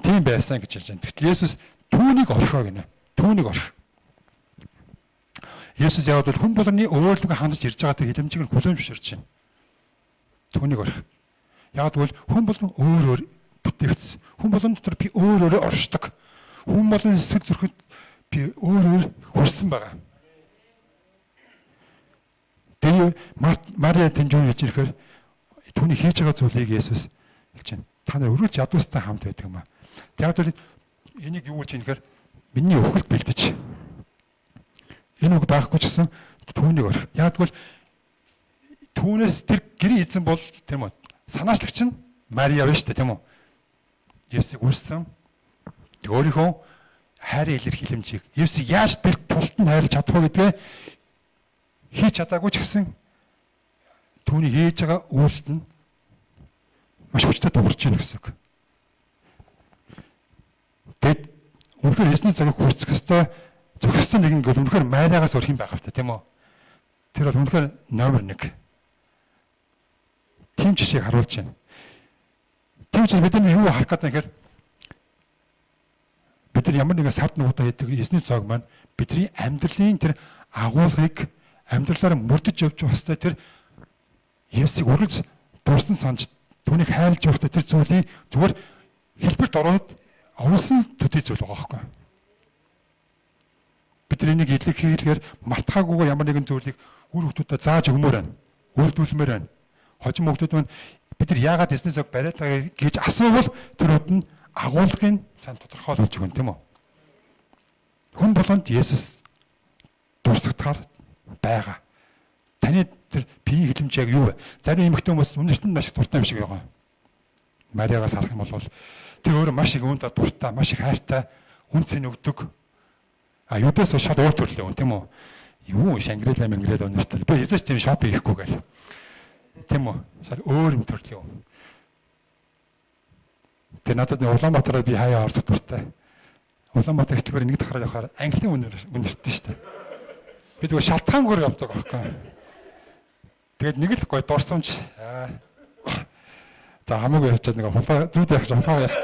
тийм байсан гэж хэлж байна. Тэгтэл Есүс түүнийг орхио гинэ. Түүнийг орхи. Есүс яваад бол хүн болгоны өөрлөгөө хандаж ирж байгаатай хилэмжийг нь хүлээн зөвшөөрч байна. Түүнийг орхи. Яг бол хүн болгон өөр бүтээгдсэн. Хүн болгон дотор би өөрөөрөө оршдог. Хүн болгон сэтгэл зүрхэнд би өөрөөр хүрсэн байгаа. Тэгээ Мария тэмжүүн хийж ирэхээр түүний хийж байгаа зүйлийг Есүс хэлж байна. Та нар өргөж ядуустай хамт байдаг юм аа. Яг л энийг юу гэж хэлэхээр миний өвгөлт бэлдэж. Энэ үг байхгүй ч гэсэн түүнийг орх. Яг бол түүнээс тэр гэрийн эзэн бол тийм үү? Санаачлагч нь Мария байна шүү дээ, тийм үү? Есүсийг үрсэн. Өөрийнхөө хайрын илэрхийлэмжийг Есүсийг яаж тэр тултанд хайрлаж чадах вэ гэдгээ хийж чадаагүй ч гэсэн түүний хийж байгаа үйлдэл нь маш хүчтэй дуурч байна гэсэн үг. Тэгэд үнэхээр эзний цагийг хүртэх ёстой зөвхөстэй нэг нь үнэхээр Мариагаас өрх юм байх хэрэгтэй, тийм үү? Тэр бол үнэхээр номер 1. Тийм жишээг харуулж байна. Тийм ч бид нар юу харах гэдэг нэхэр бид нар ямар нэгэн сард нугатаа хийдэг эзний цог маань бидний амьдралын тэр агуулгыг амьдралаараа мөрдөж явж байгаа хэвээр тэр Есүсийг үргэлж дурсан санаж түүнийг хайрлаж байхдаа тэр зүйлийг зүгээр хэлбэрт ороод овсон төдий зүйл байгаа байхгүй. Бид нар энийг илэрхийлэхээр мартахаагүйгээр ямар нэгэн зүйлийг үр хүүхдүүдэд зааж өгмөр байна. Үйлдүүлмээр байна. Хожим хүүхдүүд маань бид нар яагаад эзний цаг бариадлаа гэж асуувал тэрүүд нь агуулгын сайн тодорхойлж өгөн тийм үү? Хүн болгонд Есүс дурсагтахаар байгаа. Таны тэр биеийн хилэмж яг юу вэ? Зарим эмэгтэй хүмүүс үнэрт нь маш их дуртай юм шиг байгаа. Мариагаас харах юм бол тэр өөрөө маш их үүнд дуртай, маш их хайртай, үнцэн өгдөг. А юудаас шал өөр төрлийн хүн тийм үү? Юу шангирал мэнгэрэл үнэрт. Би хэзээ ч тийм шопинг хийхгүй гэл. Тийм үү? Шал өөр юм төрлийн хүн. Тэр надад Улаанбаатараа би хаяа орох дуртай. Улаанбаатар ихтгэр нэг дахаар явахаар английн үнэртэн шүү дээ. Би зүгээр шалтгаангүй явдаг байхгүй. Тэгээд нэг л гоё дурсамж. За хамаагүй явчихад нэг хулгай зүйд явах хулгай явах.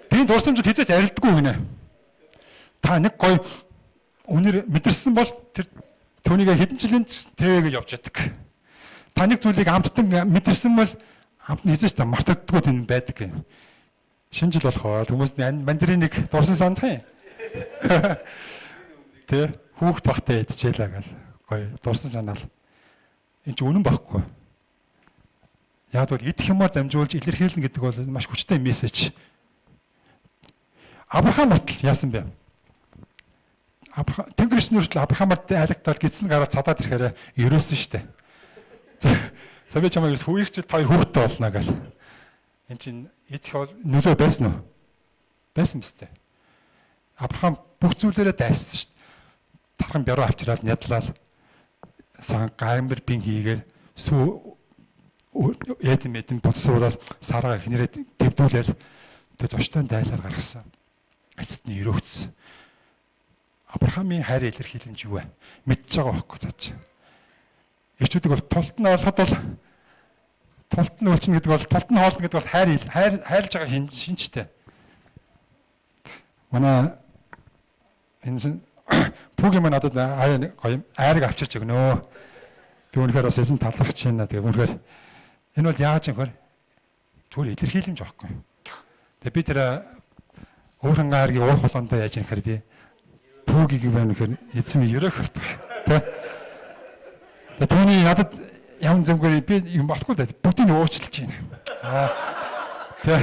Тийм дурсамжууд хизээч арилдаггүй гинэ. Та нэг гоё үнэр мэдэрсэн бол тэр түүнийг хэдэн жилийн тэвэгээ явж яддаг. Та нэг зүйлийг амттан мэдэрсэн бол амт нь хизээч та мартагддаггүй тийм байдаг юм. Шинэ жил болохоор хүмүүс мандрын нэг дурсан сандах юм. Тэ хүүхд багтаа идчихлээ гэл гоё дурсан санаал. Энд чинь үнэн байхгүй. Яг бол идэх юмар дамжуулж илэрхийлнэ гэдэг бол маш хүчтэй мессеж. Авраам хүртэл яасан бэ? Тэнгэрч нүртэл Авраамад айлгтал гидсэн гараад цадаад ирэхээр ерөөсөн штэ. За би чамайг хүүхчил хоёр хүүхдтэй болно гэл. Энд чинь идэх бол нөлөө байсан уу? Байсан мэт. Авраам бүх зүйлээрээ дайсан шүү дээ. Тархан бяруу авчираад нядлал сан гаймбэр бин хийгээл сүү эдэн бодсуурал сараа ихнэрээ дэвдүүлээл тэг зочтой дайлал гаргасан. Эцэд нь өрөөгдсөн. Авраамын хайр илэрхийлэмж юу вэ? Мэдж байгаа байхгүй цааш. Эхчүүдийг бол тулт нь олоход бол тулт нь өлчнө гэдэг бол тулт нь хоолно гэдэг бол хайрлж байгаа шинжтэй. Манай энэ пүүгийн маань надад айрыг авчирч өгнөө. Би үнэхээр бас эзэн талархаж байна. Тэгээ үнэхээр Энэ бол яаж юм хэр зүгээр илэрхийлэмж байхгүй. Тэгээ би тэр өөрхөн гаргийн уур холондоо яаж юм хэр би пүүгийг байна гэхээр эзэм ерөөх тэ. Тэгээ түүний надад явн зэмгээр би юм болохгүй дээ. Бүгдийг уучлж байна. Тэ.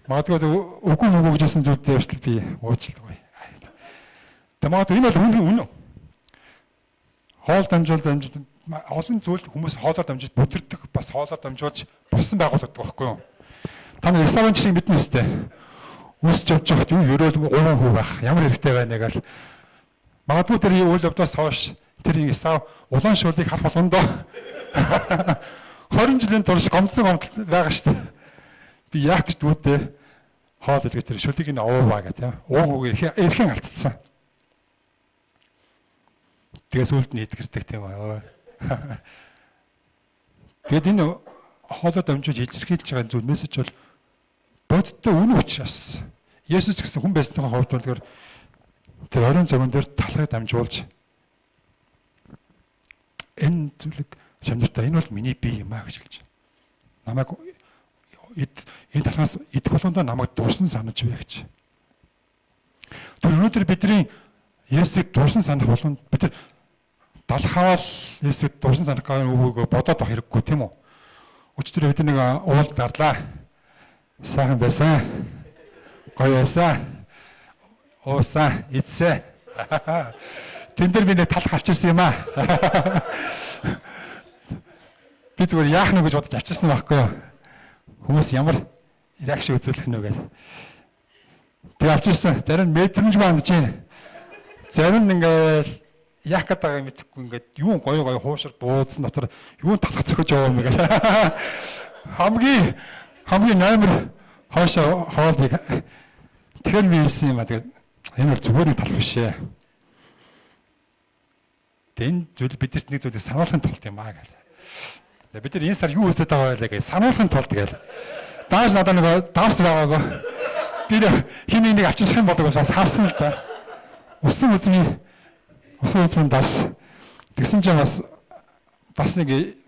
Магадгүй үгүй мөнгө гэжсэн зүйлдээ хүртэл би уучлалгүй. Тэгээ магадгүй энэ бол үнэн. Хоол дамжуулалт олон зүйл хүмүүс хоолоор дамжиж бүдэрдэг бас хоолоор дамжуулж болсон байгууллагдаг байхгүй юу? Та нар Исавын жишээ мэднэ үстэй. Үсч явж байхад юу ерөөл 3 хүү байх. Ямар хэрэгтэй байна гэж. Магадгүй тэр үйл явдлаас хойш тэр Исав улаан шуулыг харах болгондоо 20 жилийн турш гомдсон байгаа шүү дээ. Би яах гэж дүүдээ хоол илгэж тэр шүлгийг нь овоо гэх тийм. Ууг эрхэн алдсан. Тэгээс үлд нь идгэрдэг тийм аа. Тэгэд энэ хоолой дамжуулж илэрхийлж байгаа зүйл мессеж бол бодиттой үнэн учраас Есүс ч гэсэн хүн байсныхаа хувьд бол тэр орон зөгөн дээр талхыг дамжуулж энэ зүйлийг шамнартаа энэ бол миний бие юм аа гэж хэлж байна. Намайг энэ талхаас идэх болгондоо намайг дурсан санаж бай гэж. Тэр өнөөдөр бидний Есүсийг дурсан санах болгонд бид далхавал Есүсийг дурсан санах үгийг бодоод авах хэрэггүй тийм үү? Өчтөр бид нэг уулд гарлаа. Сайхан байсан. Гоё байсан. Уусан, идсэн. Тэн дээр би нэг талх авчирсан юм аа. Би зүгээр яах нь гэж бодож авчирсан байхгүй юу? Хүмүүс ямар реакшн үзүүлэх нь вэ гэж. Би авчирсан. Зарим мэдрэмж баандж байна. Зарим ингээл яах гээд байгааг мэдэхгүй ингээд юу гоё хуушар буудсан дотор юу талхах зөхөж яваа юм гээд. Хамгийн номер хоошоо хоолыг тэгэхээр би хэлсэн юм а тэгээд энэ бол зүгээр нэг тал биш ээ. Тэн зүйл бидэрт нэг зүйлийг сануулахын тулд юм аа гэл. Тэгээд бид нар энэ сар юу хийгээд байгаа вэ гэж сануулахын тулд гэл. Дааш надад нэг давс байгаагүй. Би хин нэг авчирсах юм болов уу бас харсан л да. Усан үзмийн давс. Тэгсэн чинь бас нэг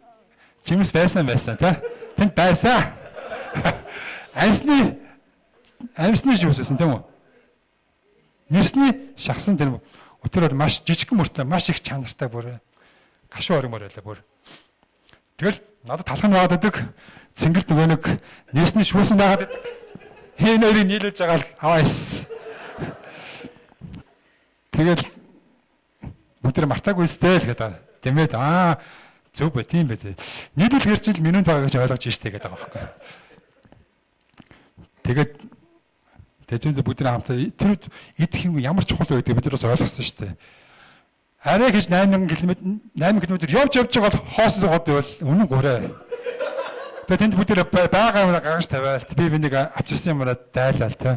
жимс байсан тий. Тэнд байсан. Амьсны жимссэн тийм үү? Нэрсний шахсан тэр өтөр бол маш жижигхэн мөртэй, маш их чанартай бүр гашуу оргимор байлаа бүр. Тэгэл надад талхан байгаад идэг. Цэнгэрд нөгөө нэг нэрсний шүүсэн байгаад идэг. Хэн нэрийг нийлүүлж байгаа л аваа ис. Тэгэл өдөр мартаагүй стэй л гэдэг. Тэмээд зөв бай тийм бай. Нийлүүл гэрчил минут байгаа гэж ойлгож штэ гэдэг байгаа байхгүй. Тэгээд тэжүүн бүгд хамтаа тэр идэх юм ямар чухал вэ гэдэг бид нараас ойлгосон штэ. Арай гэж 8 км явж байгаа бол хоосон сууд байвал үнэн гурай. Тэгээд тэнд бүгд байгаа юм гаргаж тавиал. Би нэг авчирсан юмараа дайлал тэ.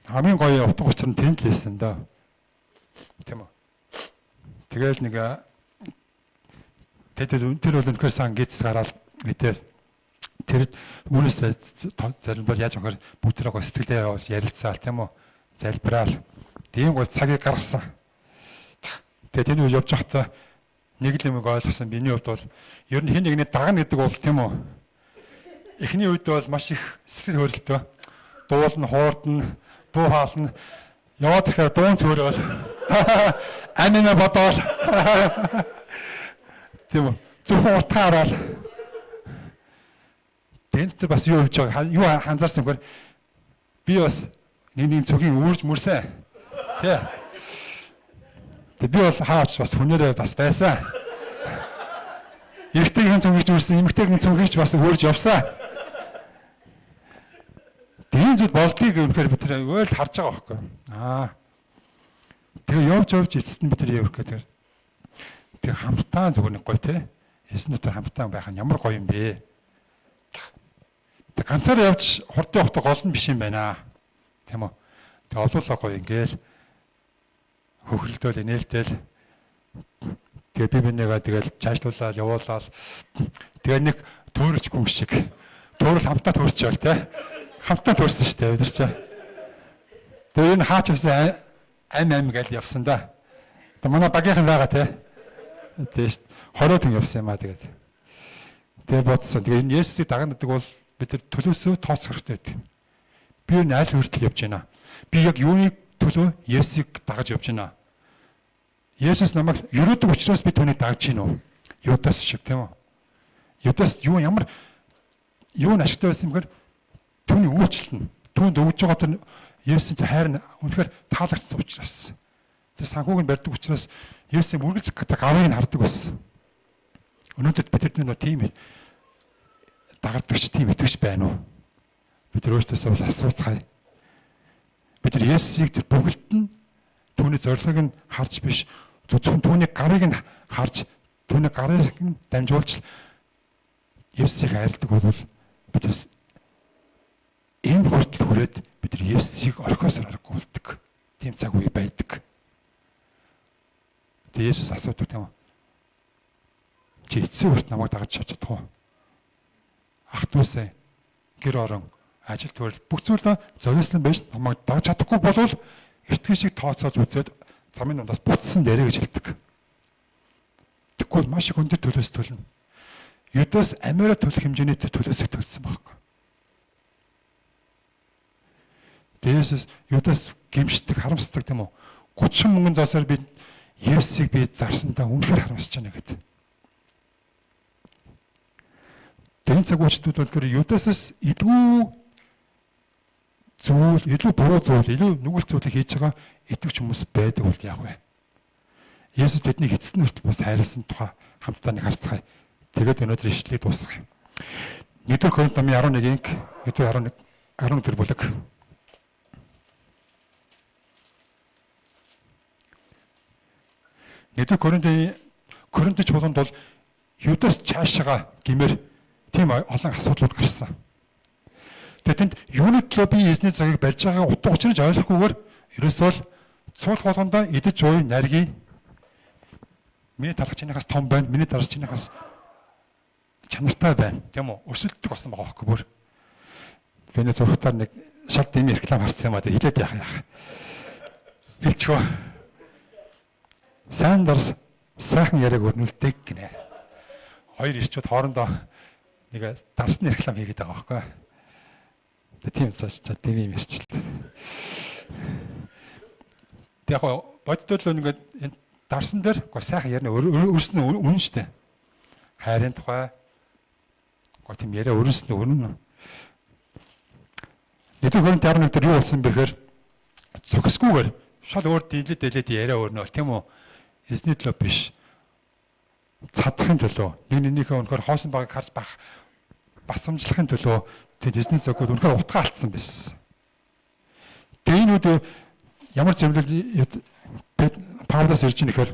Хамгийн гоё утга учир нь тэнд л байсан да. Тийм үү. Тэгэл нэг тэр бол өнөхөр сан гидс гараад мэдээ тэр үүнээс заримдаа яаж охоор бүгдрээ сэтгэлдээ яваас ярилцаал тийм үү залбираал тийм гол цагийг гаргасан. Тэгээд тэр үе явж байхдаа нэг л юм ойлгосон миний хувьд бол ер нь хэн нэгний дагна гэдэг бол тийм үү эхний үед бол маш их сэтгэл хөдлөлтөө дуулна хуурдна буу хаална яваад ирэхээр дуун цөөрөөл анина бодоол тийм үү зөвхөн утгаараа тэнцээ бас юу хийж байгаа юу анзаарсан юм бэ би бас нэг цогийн үүрж мөрсөн тий би бол хаач бас хүнээрээ бас байсан эрэгтэйгийн цонгиж үрсэн эмэгтэйгийн цонгиж бас өөрж явсан тийм зүйл болдгийг үнэхээр бид тэр өөл харж байгаа байхгүй тэгээ явж эцэст нь бид тэр явах гэдэг тэг хамтдаа зүгээр нэг гоё тий эсн дотор хамтдаа байх нь ямар гоё юм бэ тэг ганцаараа явж хурдан явах гол нь биш юм байна тийм үү тэг олуулаа гоё ингээл хөхрөлдөөл инээлтэл тэгээ би бинийгаа тэгэл цаашлуулаад явуулаад тэгээ нэг төөрөлч хүн шиг төөрөл хамтдаа төөрчөөл тий хамтдаа төөрсөн шүү дээ бид нар чи тэгээ энэ хаач авсан ам гэж явсан да манай багийнхан байгаа тий тийм шүү 20 хүн явсан юм аа тэгээд Тэгээ бодсон. Тэгээ энэ Есүсийг дагна гэдэг бол бид нар төлөөсөө тооцох хэрэгтэй байдаг. Би энэ аль хүртэл явж байна. Би яг юуны төлөө Есүсийг дагаж явж байна. Есүс намайг ерөөдөг учраас би түүнийг дагж гин үү? Юдас шиг тийм үү? Юдас ямар ашигтай байсан юм гэхээр түүний үйлчлэл нь түүнд өгж байгаа тэр Есүсийн хайр нь үнэхээр таалагдсан учраас. Тэр санхүүг нь барьдаг учраас Есүсийн үргэлж гавыг нь хардаг байсан. Өнөөдөр бид нар тийм дагардагч тийм итгэж байна уу? Бид нар өөрсдөөсөө бас асууцгаая. Бид нар Есүсийг тэр бүгд нь түүний зорилгыг нь харж биш, зөвхөн түүний гавыг нь харж, түүний гавыг нь дамжуулж Есүсийг хайрладаг бол бид энэ хүртэл хүрээд бид нар Есүсийг орхиосоор аргагүй болдог. Тийм цаг үе байдаг. Тэгээ Есүс асуудаг тийм үү? Чи эцсийн хүрт намайг дагаж чадах уу? Ах トゥ усаа гэр орон ажил төрөл бүх зүйлээ зориулсан байж намайг дагаж чадахгүй болвол эртхэн шиг тооцоож үзээд замын дундаас буцсан дээрээ гэж хэлдэг. Тэгвэл маш их өндөр төлөөс төлнө. Юдас Америк төлөх хэмжээний төлөөсөө төлсөн байхгүй. Есүс Юдас гимшдэг, харамсдаг тийм үү? 30 мянган зоосоор би Есүсийг би зарсандаа үнэхээр харамсаж байна гэдэг. Тэн цаг үечдүүд бол Юдасаас илүү зүйл, илүү буруу зүйл, илүү нүгэл зүйлийг хийж байгаа итгэвч хүмүүс байдаг бол яах вэ? Есүс тэднийг эцэст нь хүртэл бас хайрласан тухай хамтдаа нэг харцгаая. Тэгээд өнөөдөр ишлэлийг дуусгая. 1-р Коринт номын 11-ийг 11 бүлэг. 1-р Коринтч болонд бол Юдас цаашаага гэмээр тийм олон асуудлууд гарсан. Тэгээд тэнд юуны төлөө би эзний цагийг барьж байгааг утга учирч ойлгохгүйгээр ерөөсөө л цуул болгондоо идэж ууй нарийн миний талах чинийхаас том байна, миний дараас чинийхаас чанартай байна. Тийм үү? Өсөлтөх болсон байгаа байхгүй бүр. Би нэг зургатаар нэг шал дэмий реклам харсан юм аа хэлээд яах. Хэлчихв. Сайн дарс сайхан яриаг өрнүүлдэг гинэ. Хоёр ирчүүд хоорондоо нэг дарсны реклам хийгээд байгаа байхгүй. Тийм цааш дэмий мэрчлээ. Тэг яг боддол ингээд энэ дарсан дээр сайхан ярина өрсөн үнэн штэ. Хайрын тухай тийм яриа өрсөн үнэн. 1-р Коринт 11 дээр юу болсон бэхээр зохисгүйгээр шал өөр дилээд яриа өрнө тийм үү? Эзний төлөө биш. Цадахын төлөө, нэгнийхээ өнөхөр хоосон байгааг харж басамжлахын төлөө тэд эзний зөвгөд өнөхөр утга алдсан байсан. Тээнүүд ямар зэмлэл Паулаас ирж ийнэхээр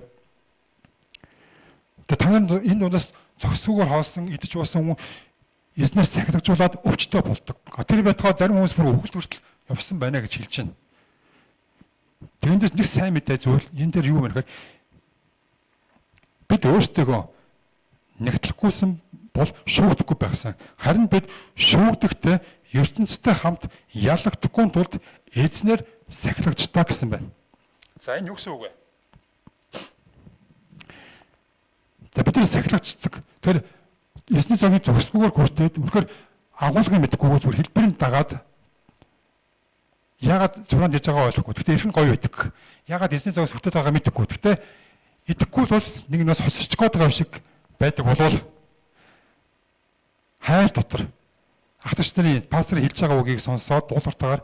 та нар энэ дундаас зохисгүйгээр хоосон идэж уусан эзнээс цахилгажуулаад өвчтөй болдог. Тэр байтугай зарим хүмүүс бүр өвгөл хүртэл явсан байна гэж хэлж байна. Тэндээс нэг сайн мэдээ зүйл энэ дээр юу вэ гэхээр бид өөрсдөө нэгтлэхгүйсэн бол шүүгдэхгүй байсан. Харин бид шүүгдэхтэй ертөнцтэй хамт ялагдахгүй тулд эзнэр сахилгажтаа гэсэн байна. За энэ юу гэсэн үг вэ? Бид нар сахилгаждаг. Тэр эзний цагийг зогсгүйгээр хүртээд үнэхээр агуулгын мэдхгүйгээр зүгээр хэлбэрийн дагаад ягаад зураанд иж байгаа ойлгохгүй. Гэхдээ эрхэн гоё байдаг. Ягаад эзний цагаас хүртээд байгаа мэдэхгүй. Гэхдээ идэхгүй бол нэг нас хосч гээд байгаа шиг байдаг болол хайр дотор ахтарч нарын пастор хэлж байгаа үгийг сонсоод дуулууртаагаар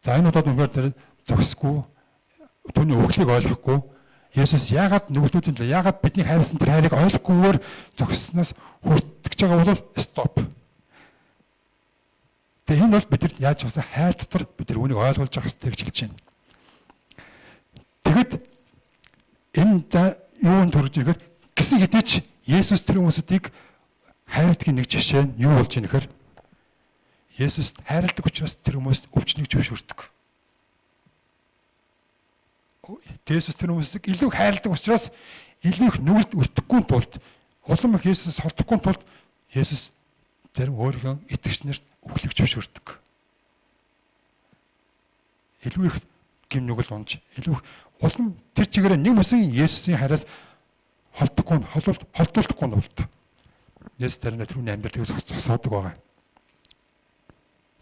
за энэ удаад үнэхээр тэр зогсгүй түүний өгөхлийг ойлгохгүй Есүс яагаад нүглүүдийн төлөө яагаад бидний хайрсан тэр хайрыг ойлгохгүйгээр зогссноос хүртгэж байгаа бол стоп. Тэгээ энэ бол бидэнд яаж авсан хайр дотор бид нар үүнийг ойлгуулж авах хэрэгтэй гэж хэлж байна. Тэгэд энэ юунд төрж ирэхээр гисэн хэдий ч Есүс тэр хүмүүсүүдийг хайрладгийн нэг жишээ нь юу болж ийнэхээр Есүс хайрладаг учраас тэр хүмүүст өвчнийг зөвшөөрдөг. Есүс тэр хүмүүсийг илүү хайрладаг учраас илүү их нүгэлд өртөхгүй тулд улам их Есүс холдохгүй тулд Есүс тэр өөрийнхөө итгэгчнэрт өглөг зөвшөөрдөг. Илүү их гим нүгэл унж, илүү улам тэр чигээрээ нэг мөсөн Есүсийн хайраас холдуулахгүй тулд Есүс заримдаа түүний амьдралыг зогсоодог байгаа.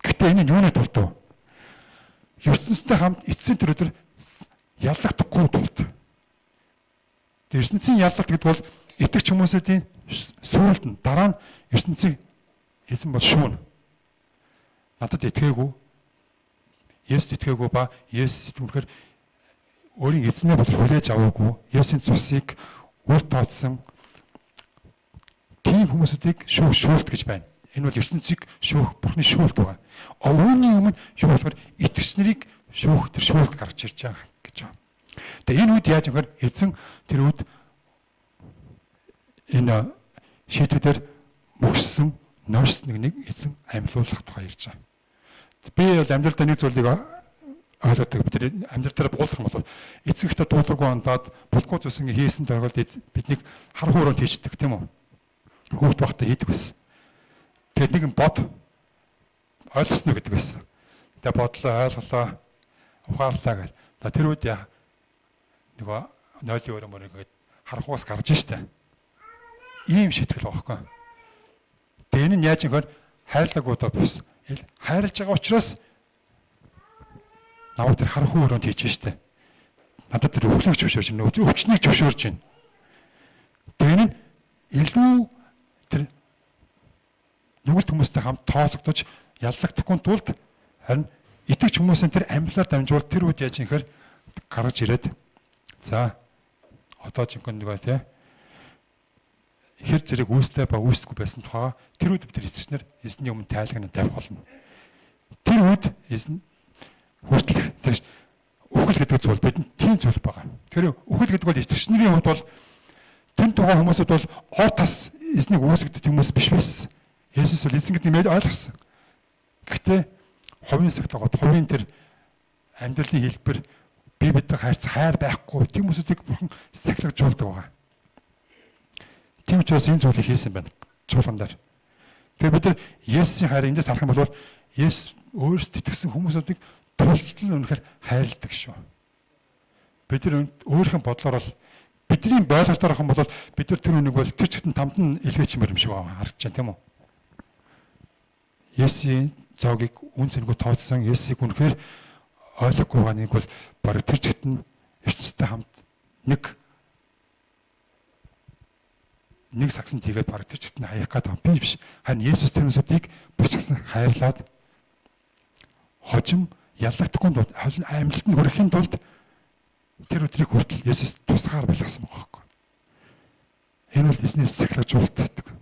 Гэтэ энэ нь юуны тулд вэ? ертөнцтэй хамт эцсийн тэр өдөр яллагдахгүй тулд. ертөнцийн ялгалт гэдэг бол итгэж хүмүүсийн сүрэлт нь дараа нь ертөнцийн эзэн бол шүүн. Надад итгээгүй. Есүс итгээгүй ба Есүс үнэхээр өөрийн эзнээ бол хүлээж аваагүй. Есүсийн цусыг үр тооцсон тийм хүмүүсүүдийг шүүлт гэж байна. Энэ бол ертөнцийг шүүх Бурхны шүүлт байгаа. Үүний өмнө юу болохоор итгэгч нарыг шүүх тэр шүүлт гарч ирж байгаа гэж байна. Тэгээ энэ үед яаж юм бэ? Эзэн тэр үед энэ шийдвэрээр мөксөн нойрс нэг эзэн амьлуулах тухай ярьж байгаа. Би бол амьдралдаа нэг зүйлийг ойлгодог. Бид амьдрал дээр буулгах юм бол эзэн ихтэй дуудлаггүй ондоод булгуу зүйлсийг хийсэн тохиолдолд биднийг хар хуураар хийждэг тийм үү? Хүүхд багтаа хийдэг байсан. Тэгээд нэгэн бод ойлгосноо гэдэг байсан. Тэгээд бодлоо ойлголоо ухаарлаа гэл. Тэр үед нөгөө нойлын өрөмөр ингээд харахуус гарч штэ. Ийм шийтгэл байхгүй. Тэгээд энэ нь яаж ингэхээр хайрлагуудаа бис. Хайрлаж байгаа учраас наваа тэр харахуу өрөөнд хийж штэ. Надад тэр өвлөгч зөвшөөрч байна. Өвчнийг зөвшөөрч байна. Тэгээд энэ илүү тэр нүгэлт хүмүүстэй хамт тооцогдож яллагдахгүй тулд харин итгэж хүмүүсийн тэр амьлаар дамжуул тэр үед яаж ингэхээр гарч ирээд за одоо жинхэнэ нөгөө тий хэр зэрэг үүстэй ба үүсэхгүй байсан тухайга тэр үед бид эцэгчнэр эзний өмнө тайлагнаа тавих болно. Тэр үед эзэн хүртэл тэр үхэл гэдэг зүйл бидэнд тийм зүйл байгаа. Тэр үхэл гэдэг бол эцэгчнэрийн хувьд бол тэр тухайн хүмүүсд бол ор тас эзнийг үүсгдэг хүмүүс биш байсан. Есүс бол эзэн гэдэг нэмээд ойлгосон. Гэхдээ хувийн сахилгад хувийн тэр амьдралын хэлбэр бие бидэд хайр байхгүй тийм хүмүүсийг бурхан сахилгажуулдаг байгаа. Тийм учраас энэ зүйлийг хийсэн байна. Чуулган дээр. Тэгэхээр бид нар Есүсийн хайрыг эндээс харах юм бол Есүс өөрсдөө итгэсэн хүмүүсүүдийг тултал үнэхээр хайрладаг шүү. Бид нар өөрийнх нь бодлоор бол бидний бойлголтоор авах юм бол бид нар тэр үнийг бол тэр чигтэн тамд нь илгээчмээр юм шиг байна. Харагдаж байна тийм үү? Есүсийн зоогийг үн цэнэгүй тооцсон Есүсийг үнэхээр ойлгохгүй байгаа нэг бол баг тэр чигтэн ертөнцтэй хамт нэг сагсан тийгээд баг тэр чигтэн хаях гэдэг юм биш. Харин Есүс тэр хүмүүсийг бичсэн хайрлаад хожим яллагдахгүй тулд амьлалтанд хүрэхийн тулд тэр өдрийг хүртэл Есүс тусгаар байлгасан байгаа байхгүй. Энэ бол эзнээс сахилгажуулдаг.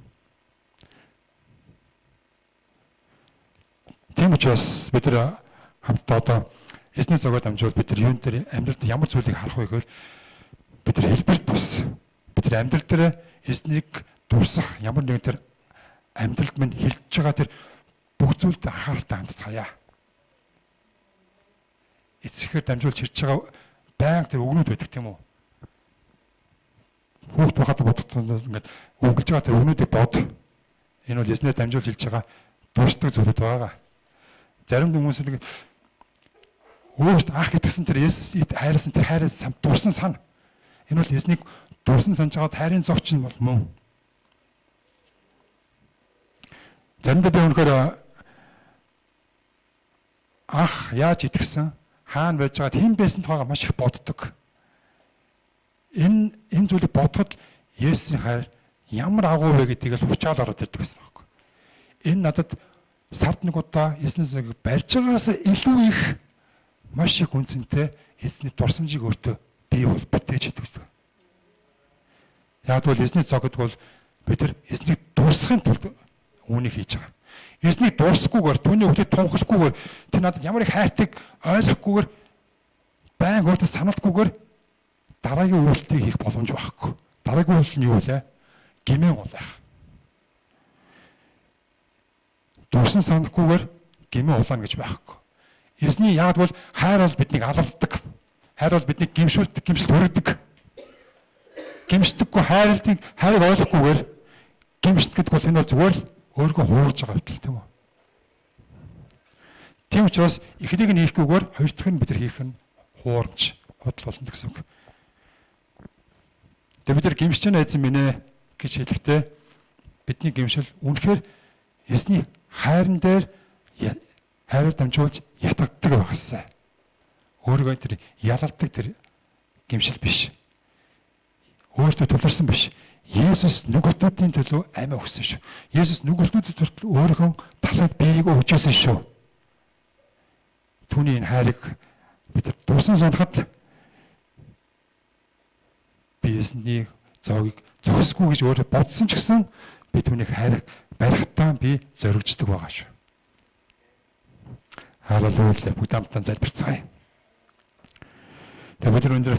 Тийм учраас бид нар хамтдаа одоо эзний зогоод амжуул бид нар юун дээр амьдралд ямар зүйлийг харах вэ гэхээр бид нар хэлбэрт бус. Бид нар амьдрал дээр эзнийг дурсах ямар нэгэн тэр амьдралд минь хилж байгаа тэр бүх зүйлд анхааралтай хандцгаая. Эцэхээр дамжуулж ирж байгаа байнга тэр өгнүүд байдаг тийм үү? Хүүхд байхад бодгоцсон ингээд өгж байгаа тэр өгнүүдийг бод. Энэ бол эзнээ дамжуулж ирж байгаа дурсдаг зүйлүүд байгаа. Зарим хүмүүс нэг өөрт ах гэдгсэн тэр Есүс хайрласан тэр хайраа самт дурсан сан. Энэ бол эзнийг дурсан санаж байгаа хайрын зовч нь бол мөн. Заримдаа би өнөхөр ах яаж итгэсэн хаана байж байгаад хэн байсан тухайга маш их боддог. Энэ зүйлийг бодоход Есүсийн хайр ямар агуу вэ гэдгийг л учаал ороод ирдэг гэсэн байхгүй. Энэ надад сард нэг удаа эзний зогийг барьж байгаас илүү их маш их үнцэнтэй эзний дурсамжийг өөртөө бий бол бүтээж идэг гэсэн. Яг бол эзний зог гэдэг бол бид нар эзнийг дурсахын тулд үүнийг хийж байгаа. Эзнийг дурсахгүйгээр түүний үгтэд тунхлахгүйгээр тэр надад ямар их хайртыг ойлгохгүйгээр байн өөртөө саналдаггүйгээр дараагийн үйлдэлийг хийх боломж байхгүй. Дараагийн үйлдэл нь юу вэ? Гэмээн улаах. Дурсан санахгүйгээр гэмээн улаана гэж байхгүй. Эзний яг бол хайр бол биднийг аларладаг. Хайр бол биднийг гэмшүүлдэг, гэмшилд хүргэдэг. Гэмшдэггүй хайрыг ойлгохгүйгээр гэмшдэг гэдэг бол энэ бол зүгээр л өөрийгөө хуурж байгаа хэвтэл тийм үү? Тийм учраас эхнийг нь хийхгүйгээр хоёр дахь нь бид нар хийх нь хуурамч худал болно гэсэн үг. Тэгээ бид нар гэмшиж байна эзэн минь ээ гэж хэлэхдээ бидний гэмшил үнэхээр эзний хайран дээр хайраар дамжуулж ятгагддаг байгаасай. Өөрийгөө тэр ялалдаг тэр гэмшил биш. Өөртөө тулгарсан биш. Есүс нүгэлтүүдийн төлөө амиа өгсөн шүү. Есүс нүгэлтүүдийн төлөө өөрийнхөө талаад биеийг өгчээсэн шүү. Түүний энэ хайрыг бид дуусна санахад би эзний зоогийг зогсгүй гэж өөрөө бодсон ч гэсэн би түүнийг хайр барихтаа би зоригждаг байгаа шүү. Халелуя. Бүгд хамтдаа залбирцгаая. Тэгээд өнөөдөр